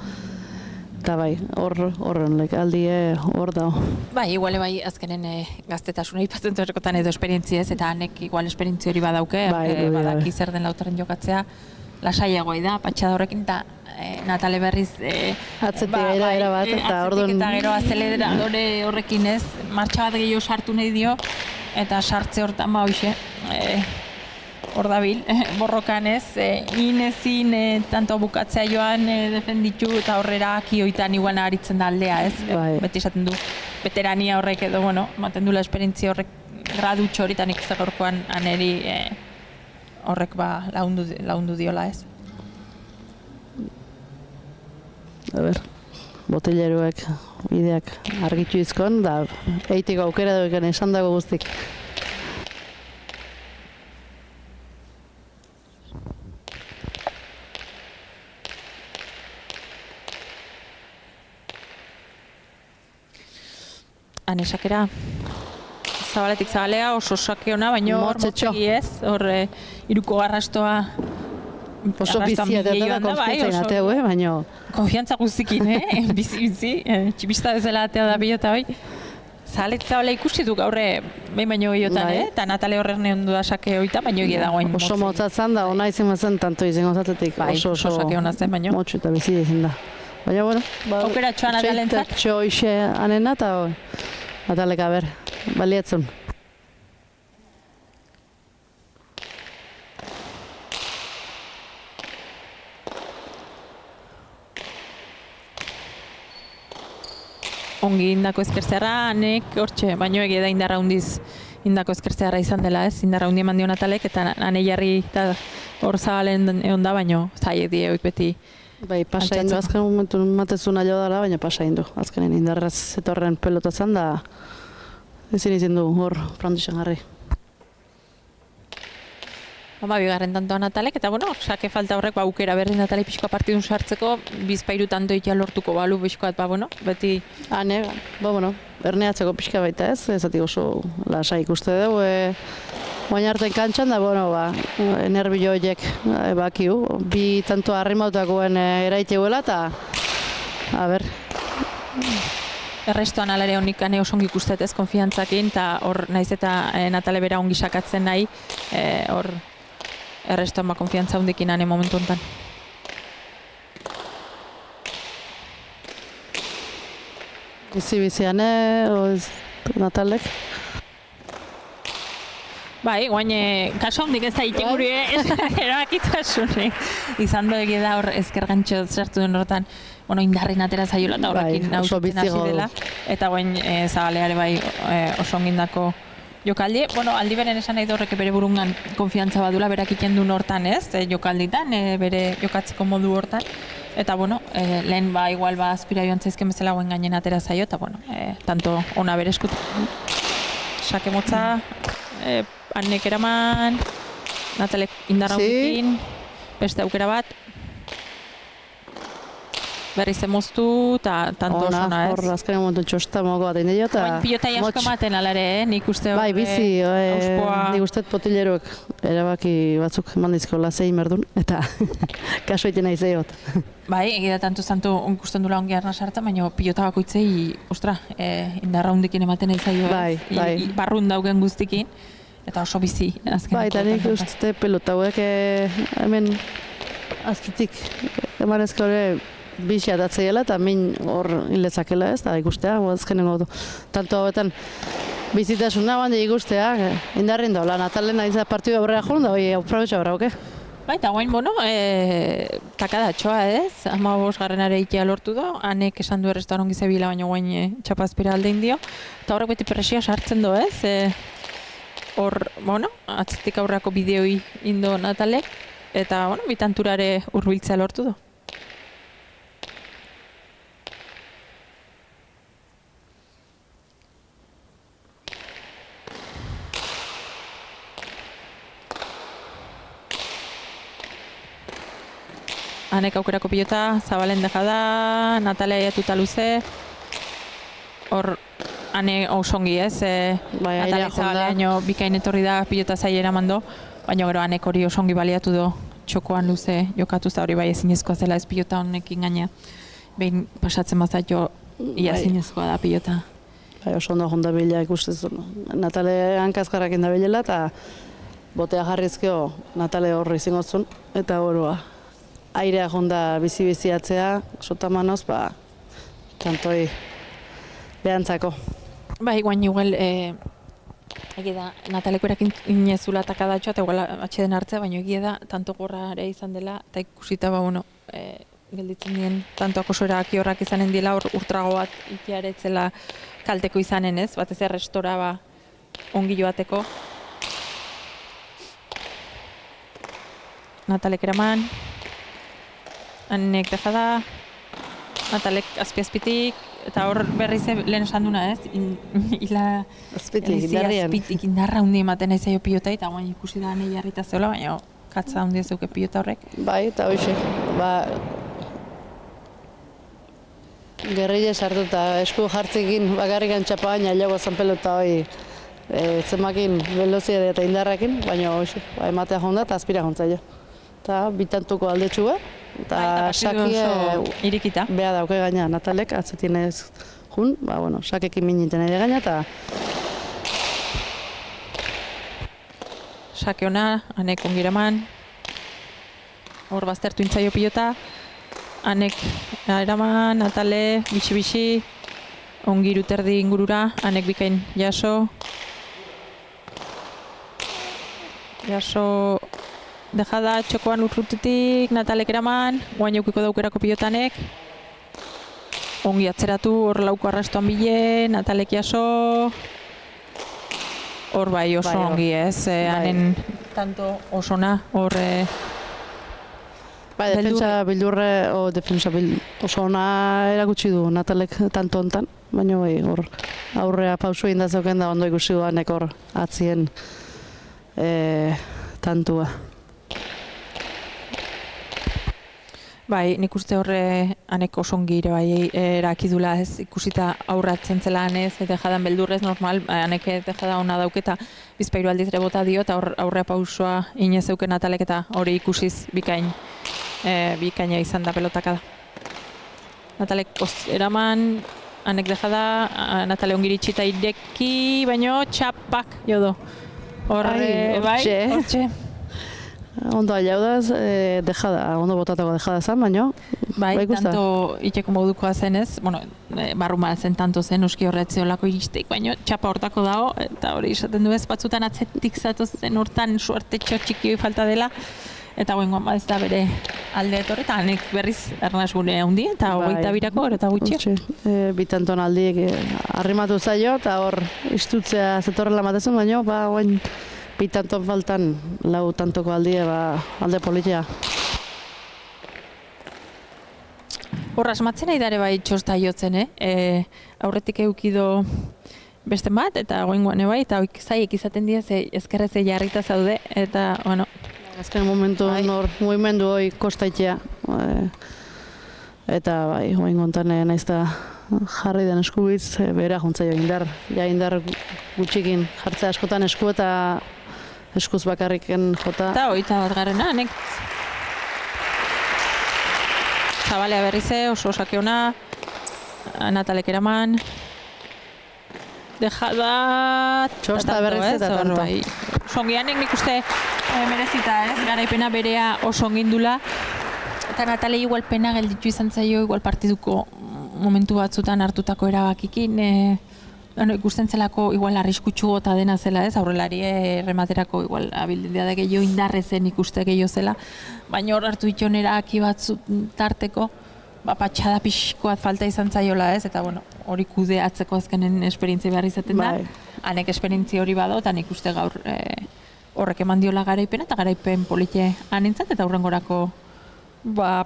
Eta bai, horren aldie hor da. Bai, iguale bai azkenen gaztetasuna ipatzen zuerekotan edo esperientziez, eta anek igual esperientzi hori badauke, badaki zer den Lautaren jokatzea, lasaiagoa da, patxada horrekin, eta Natale berriz atzetik era bat, eta orduan eta gero azeleradore horrekin ez, martxa bat gehiago sartu nahi dio, eta sartze hortan hoxe, hor dabil, borrokan ez, inezin tanto bukatzea joan defenditu eta horrera akioitan iguan aritzen da aldea ez, beti esaten du veterania horrek edo, ematen dula esperientzia horrek gradutxo hori eta nik gorkoan aneri horrek laundu diola ez. A ber, botelleroek bideak argitu izkon, da eitiko aukera duekan esan dago guztik. Anesakera, Zabaletik Zabalea oso sake ona, baina hor motzegi ez, hor iruko garrastoa oso bizia da konfiantza inatea, baina konfiantza guztikin, bizi, txipista bezala atea da bilota hoi. Zabaletik Zabalea ikusi du gaurre behin baino gehiotan, eta Natale horren neon da sake hoita, baino egia dagoen motzegi. Oso motzatzen da, ona izan mazen tanto izango zatetik, oso sake ona zen, baino. Motxu eta bizi izan da. Baina, aukera txoan Natalentzat? Txo ixe anena eta Natalek aber, baliatzen. Ongi indako ezkertzerra, anek hortxe, baino egia da indarra hundiz indako ezkertzeara izan dela, ez? Indarra hundi eman dio Natalek, eta ane jarri eta hor zabalen egon da, baino zaiek die oik beti. Bai, pasa indu, azken momentu matezun alio dara, baina pasa indu. Azkenen indarraz etorren pelota zan da, ezin izin du hor frantixen jarri. Bigarren tantoa Natalek, eta bueno, sake falta horrek aukera berri Natalek pixkoa partidun sartzeko, bizpairu tanto ikia lortuko balu pixkoat, beti... Hane, erneatzeko pixka baita ez, ezatik oso lasa ikuste dugu, baina arten kantxan da, nervio horiek bakiu, bi tanto harrimautakoen eraiteuela, eta, Errestoan alare honik ane oso ongi ikustet ez konfiantzakin, eta hor naiz eta Natale bera ongi sakatzen nahi, hor errestoan konfiantza hundikin ane momentu honetan. Bizi-bizian, Natalek? Bai, guain, kaso hondik ez da iteguri, erabakitasunik. Izan egia da hor ezker gantxo sartu den horretan, indarrin atera zaiola eta horrekin nauzuten hasi dela. Eta guain, zabaleare bai oso ongindako jokaldi. Aldi beren esan nahi da horrek bere burungan konfiantza badula, berak ikendun hortan ez, jokalditan, bere jokatzeko modu hortan. Eta, lehen igual azpira joan zaizken bezala guen gainen atera zaio, eta, tanto ona bere eskutu. Sake motza, Anek eraman, Natalek indarra hundikin, beste aukera bat. Berriz emoztu, eta tanto oso ona ez. Hor azkaren momentu txosta mogo bat indio, eta... Oin pilota jasko ematen alare, nik uste hori... Bai, bizi, nik uste potileroek erabaki batzuk mandizko zein merdun, eta kaso egiten nahi zeiot. Bai, egia tanto ikusten dula ongi arna sarta, baina pilota bakoitzei, indarra hundikin ematen nahi zaio, barrun daugen guztikin, eta oso bizi azken. Bai, eta nik uste pelota hauek hemen azkitik emanezko hori bixi atatzeiela eta min hor hilezakela ez, eta ikustea, azkenengo tanto hauetan bizitasuna bandi ikustea, indarrin daula, Natalen aiza partidu aurrera joan da, hoi aprobetxa horra, oke? Bai, eta guain, takadatxoa ez, 15. ikia lortu da, Anek esan du errestauran gizebila, baina guain txapazpira alde indio, eta horrek beti presia sartzen du ez, hor, atzetik aurrako bideoi indo Natalek, eta, bitanturare hurbiltzea lortu du. Anek aukerako pilota, zabalen deja da, Natale aiatuta luze, hor Ane osongi ez, Natale zabaleaino bikain etorri da pilota zaila eramando, baina gero Anek hori osongi baliatu do txokoan luze jokatu za hori bai ezinezkoa zela ez pilota honekin gaina, behin pasatzen bazaito ia ezinezkoa da pilota. Bai, oso ondo jonda bila ikustez, Natale hankazkarrakin da bilela eta botea jarrizkeo Natale horri zingotzun, eta horoa. Airea jonda bizi-biziatzea, sotamanoz, kantoi behantzako. Bai, guain igual, egia da, Nataleko erakin inezula takadatxoa, eta igual atxeden hartzea, baina egia da, tanto gorra ere izan dela, eta ikusita, gelditzen dien, tanto akosora aki horrak izanen dela, urtrago bat ikiaretzela kalteko izanen ez, batez errestora ongi joateko. Natalek eraman. Anek deja da, Natalek azpi-azpitik, eta hor berriz lehen esan duna ez, azpitik indarra hundi ematen ez zaio pilota, eta guain ikusi da nahi jarrita zeola, baina katza hundi ez duke pilota horrek. Bai, eta hoxe, gerrile sartu eta esku jartzekin bakarrikan txapa baina jago zan pelota hori zemakin velozia eta indarrakin, baina hoxe, ematea jonda eta azpira jontzaio. Eta bitantuko aldetxua, eta saki irikita. Beha dauke gaina Natalek, atzetien ez jun, sakekin miniten ere gaina, eta... Sake ona, Anek ongiraman, hor baztertu intzaio pilota, Anek eraman, Natale, bixi-bixi, ongiru terdi ingurura, Anek bikain jaso, dejada txokoan urrutetik, Natalek eraman, guain jaukiko daukerako pilotanek. Ongi atzeratu, hor lauko arrastoan bile, Natalek jaso. hor bai oso Bai, hor. ongi ez, hanen tanto osona hor Bai, defensa oso ona erakutsi du Natalek tanto hontan, baina bai, hor aurrea pausu egin da zeuken da ondo ikusi duanek hor atzien tantua. Bai, nik uste horre hanek osongi ere bai erakidula ez ikusita aurratzen zela hanez, eta jadan beldurrez normal, hanek jada ona dauketa bizpairu aldiz ere bota dio, eta aurrea pausua inez zeuken Natalek eta hori ikusiz bikaina izan da pelotaka da. Natalek eraman, hanek dejada, Natale ongiritxi eta ireki, baino txapak jodo. Horre, bai, hortxe. Ondo ailaudaz, ondo botatako dejada zen, baina bai, tanto itxeko modukoa zen ez, bueno, barruma zen tanto zen, uski horretze olako iristeik, baina txapa hortako dago, eta hori esaten du ez, batzutan atzetik zatozen hortan suerte txotxiki falta dela, eta goengoan ez da bere alde etorri, eta hanek berriz Ernaz gune handi, eta hogeita birako, eta gutxi. Bitanton aldiek arrimatu zaio, eta hor istutzea zetorrela matezen, baina goen bitanton faltan lau tantoko aldie alde politia. Horra, asmatzen nahi dare bai txosta jotzen, aurretik eukido beste bat, eta goengoan bai, eta zaiek izaten dira ezkerrez jarrita zaude, eta, bueno. Azken momentu hor mugimendu hori kostaitea. Eta bai, goengontan naiz da jarri den eskubitz, bera juntzaio indar gutxikin jartzea askotan esku eta eskuz bakarriken jota. Eta hogeita bat garrena, nek Zabalea berrize, oso sakeona, Natalek eraman, dejada... Txosta berrize eta tanto. Songianek nik uste merezita ez, garaipena berea oso ongindula, eta Natale igual pena gelditu izan zaio, igual partiduko momentu batzutan hartutako erabakikin, ikusten zelako igual arriskutsu gota dena zela ez, aurrelari rematerako igual abildea da gehiago indarrezen ikuste gehiago zela, baina hor hartu dituen erabaki batzut tarteko, patxada pixkoat falta izan zaiola ez, eta bueno, hori kudeatzeko azkenen esperientzia behar izaten da, hanek esperientzia hori bado, eta nik uste gaur horrek eman diola garaipena, eta garaipen polite anintzat, eta hurrengorako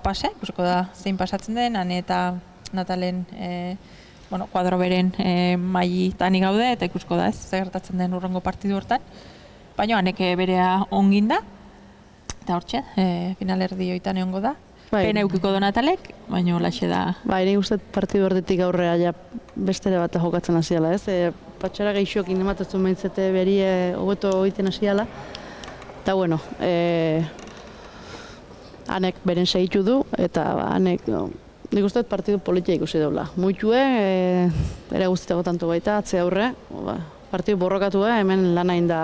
pasea, ikusiko da zein pasatzen den, hane eta Natalen kuadro beren mailitani gaude, eta ikusko da ez, gertatzen den hurrengo partidu hortan. Baina hanek berea ongin da, eta hortxe, finalerdi hoitan egongo da. Pena eukiko do Natalek, baina holaxe da. Bai, nik uste partidu horretik aurrea ja bestere bat jokatzen hasiala ez. Patxara gehixokin ematetzen behintzete berie hobeto egiten hasiala. Eta bueno, hanek beren segitu du, eta hanek nik uste partidu politia ikusi daula. Muitue, ere guztiago tanto baita, atze aurre, partidu borrokatu hemen lana inda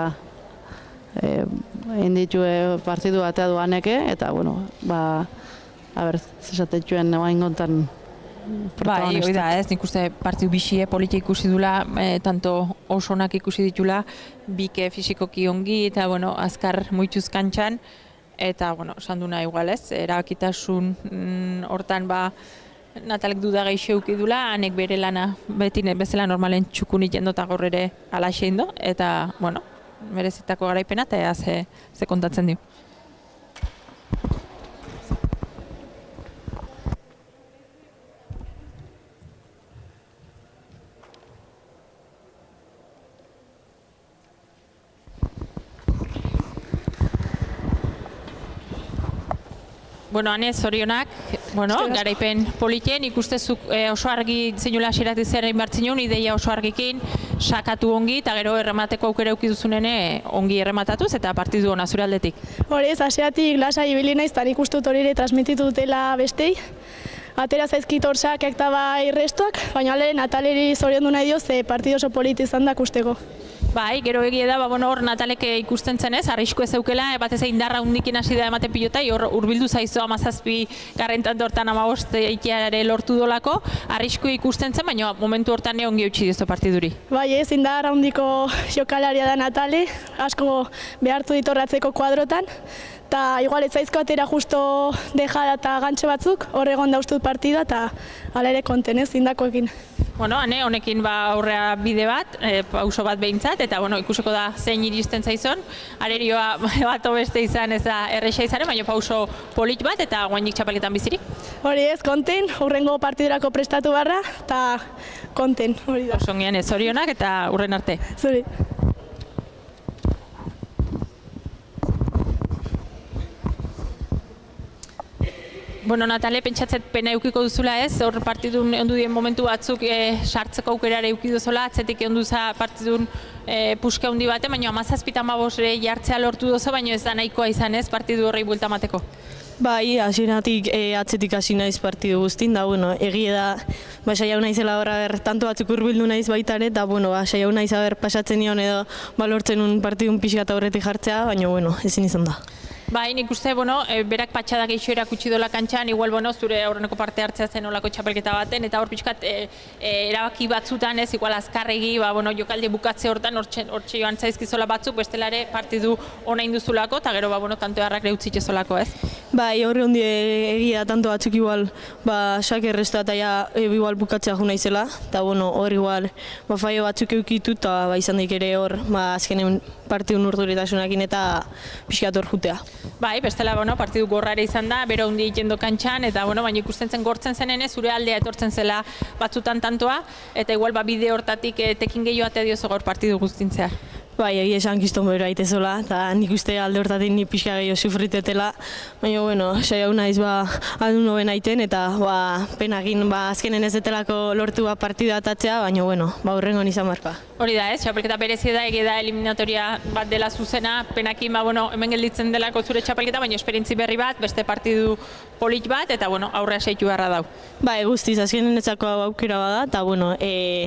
inditue partidu batea du haneke, eta bueno, zesatetxuen oain gontan Bai, hori da ez, nik uste partidu bixie politia ikusi dula, tanto osonak ikusi ditula, bike fisikoki ongi, eta bueno, azkar muituz kantxan, eta, bueno, sanduna igual ez, erabakitasun hortan Natalek duda gaixo eukidula, hanek bere lana beti bezala normalen txukunit jendo eta gaur ere alaxe indo, eta, bueno, merezitako garaipena, eta ea ze kontatzen dio. Bueno, hane zorionak, garaipen politien, ikustezuk oso argi zinula asiratik zer egin bartzinun, ideia oso argikin, sakatu ongi, eta gero erremateko aukera eukiduzunen ongi errematatuz, eta partidu hona zure aldetik. Horez, asiratik lasa ibili naiz, eta nik uste dut hori ere transmititu dutela bestei. Atera zaizkit horsak eta bai restoak, baina Nataleri zoriondu nahi dio, ze partidu oso politi izan da kusteko. Bai, gero egia da, hor Natalek ikusten zenez, arrisku ez eukela, batez indarra hundikin hasi da ematen pilotai, hor urbildu zaizo 17 garrentan hortan 15 eiteare lortu dolako, arrisku ikusten zen, baina momentu hortan ongi eutxi dizto partiduri. Bai, ez indarra hundiko jokalaria da Natale, asko behartu ditorratzeko kuadrotan, eta igual ez zaizko atera justo dejada eta gantxe batzuk, hor egon dauztut partida, eta hala ere konten ez, indakoekin. Bueno, honekin aurrea bide bat, pauso bat behintzat, eta ikusiko da zein iristen zaizon. Arerioa bato beste izan ez da erresa izaren, baina pauso polit bat eta guainik txapelketan bizirik. Hori ez, konten, hurrengo partidurako prestatu barra, eta konten, hori da. Osongian ez zorionak eta hurren arte. Zuri. Bueno, Natale, pentsatzet pena eukiko duzula ez, hor partidun ondu dien momentu batzuk sartzeko aukerare euki duzola, atzetik onduza partidun puske handi bate, baina 17-15 jartzea lortu duzu, baina ez da nahikoa izan ez partidu horrei buelta mateko. Bai, hasieratik atzetik hasi naiz partidu guztin, da, egia da, saiatu naizela horra tanto batzuk hurbildu naiz baita ere, eta, saiatu naiz pasatzen nion edo lortzen un partidun pixka eta horretik jartzea, baina, ezin izan da. Bai, nik uste, berak patxadak eixo erakutsi dola kantxan, igual, zure aurreneko parte hartzea zen olako txapelketa baten, eta hor pixkat erabaki batzutan ez, igual azkarregi, jokalde bukatze hortan, hortxe joan zaizkizola batzuk, bestelare partidu ona induzulako, eta gero, tanto harrak reutzitezolako ez. Bai, horre hondi egia tanto batzuk igual, sake errestu eta igual bukatzea jo naizela, eta hor igual, faio batzuk eukitu, eta izan daik ere hor, azkenen partidun urduritasunakin eta pixkat hor jutea. Bai, bestela, partidu gorrare izan da, bero hundi egiten kantxan, eta, baina ikusten zen gortzen zenen ez, zure aldea etortzen zela batzutan tantoa, eta igual, bide hortatik tekin gehiago ate diozo gaur partidu guztintzea. Bai, egia esan kiston bero aitezola, eta nik uste alde hortatik ni pixka gehiago sufritetela, baina, saiatu naiz aldun noben aiten, eta penakin azkenen ez detelako lortu partidu atatzea, baina, hurrengo izan marka. Hori da ez, txapelketa berezi da, egia da eliminatoria bat dela zuzena, penakin hemen gelditzen delako zure txapelketa, baina esperientzi berri bat, beste partidu polit bat, eta aurrea seitu beharra dau. Bai, guztiz, azkenen etzako aukera bada, eta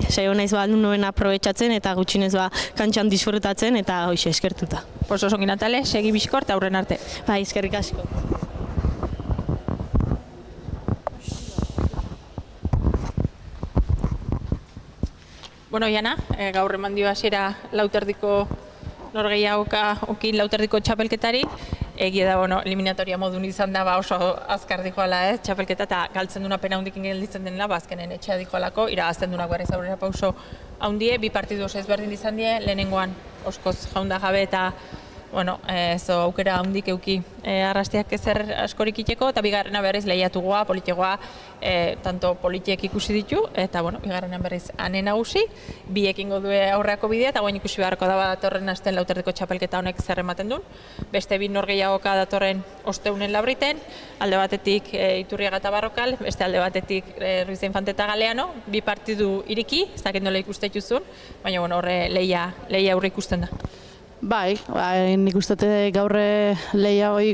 saiatu naiz aldun noben aprobetxatzen, eta gutxinez kantxan disfrutatzen, eta hoxe eskertuta. Oso ongi Natale, segi bizkor eta aurren arte. Bai, eskerrik asko. Bueno, Iana, gaur eman dio hasiera lauterdiko norgehiagoka okin lauterdiko txapelketari. Egia da, eliminatoria modun izan da, oso azkar dijoala ez, txapelketa, eta galtzen duna pena hundikin gelditzen denela, azkenen etxea dijoalako, irabazten dunak berriz aurrera pauso handie, bi partidu oso ezberdin izan die, lehenengoan oskoz jaunda jabe eta aukera handik euki arrastiak ezer askorik iteko, eta bigarrena berriz lehiatugoa, politegoa, tanto politiek ikusi ditu, eta bigarrenan berriz ane nagusi, biekin godue aurreako bidea, eta guain ikusi beharko da datorren asten lauterdiko txapelketa honek zer ematen duen. Beste bi norgehiagoka datorren osteunen labriten, alde batetik Iturriaga eta Barrokal, beste alde batetik Ruiz de Infante eta Galeano, bi partidu iriki, ez dakit nola ikustezun, baina horre lehia aurre ikusten da. Bai, nik uste gaurre lehia hoi,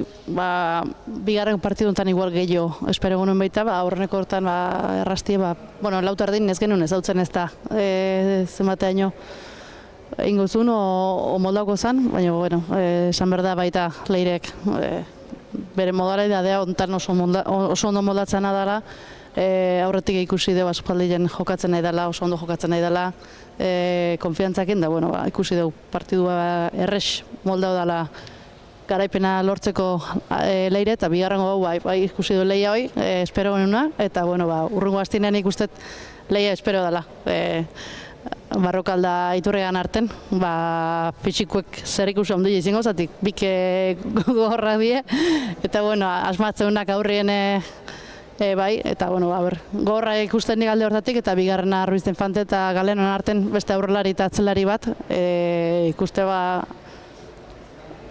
bigarren partiduntan igual gehiago espero genuen baita, aurreneko hortan errastie, lauterdin ez genuen ez dautzen ez da, zenbateaino ingo zuen o moldauko zen, baina, esan berda baita leirek bere modalidadea ontan oso ondo moldatzen adala, aurretik ikusi dugu aspaldien jokatzen nahi dela, oso ondo jokatzen nahi dela, konfiantzakin da, ikusi dugu partidua errex moldau dela garaipena lortzeko leire, eta bigarrengo ikusi du lehia hoi, espero genuna, eta urrungo astinean ikustet lehia espero dela. Barrokal da Iturriagan arten, pitxikuek zer ikusi ondo izango, zatik bike gorra die, eta asmatzeunak aurrien eta gorra ikusten nik alde hortatik, eta bigarrena Ruiz de Infante eta Galeanon arten beste aurrelari eta atzelari bat, ikuste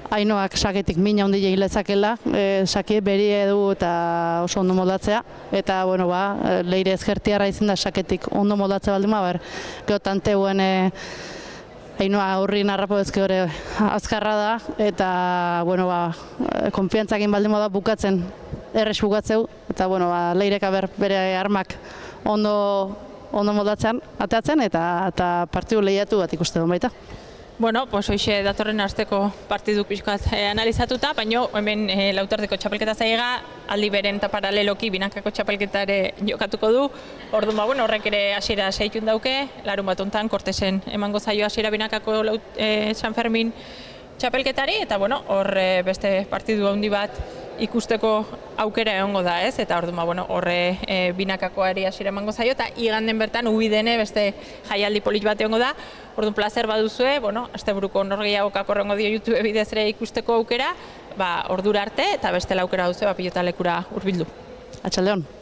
Ainoak saketik mina handi lezakela, sakie beri edu eta oso ondo moldatzea, eta leire ezkertiarra izan da saketik ondo moldatzea baldin gero tanteuen Ainoa aurrin harrapo ezke hori azkarra da, eta konfiantzakin baldin da bukatzen, errex bukatzeu, eta leirek bere armak ondo moldatzen, ateatzen, eta partidu lehiatu bat ikuste duen baita. Hoxe datorren asteko partiduk pixkat analizatuta, baina hemen lauterdiko txapelketa zaiga, aldi beren eta paraleloki binakako txapelketa ere jokatuko du. Orduan, horrek ere hasiera seitun dauke, larun bat hontan Kortesen emango zaio hasiera binakako San Fermin txapelketari, eta hor beste partidu handi bat ikusteko aukera egongo da, ez? Eta orduan, horre binakakoari hasiera emango zaio, eta iganden bertan ubidene beste jaialdi polit bat egongo da. Orduan, plazer baduzue, asteburuko norgehiagokak horrengo dio YouTube bidez ere ikusteko aukera, ordura arte, eta beste aukera duzu pilotalekura hurbildu. Atxaldeon.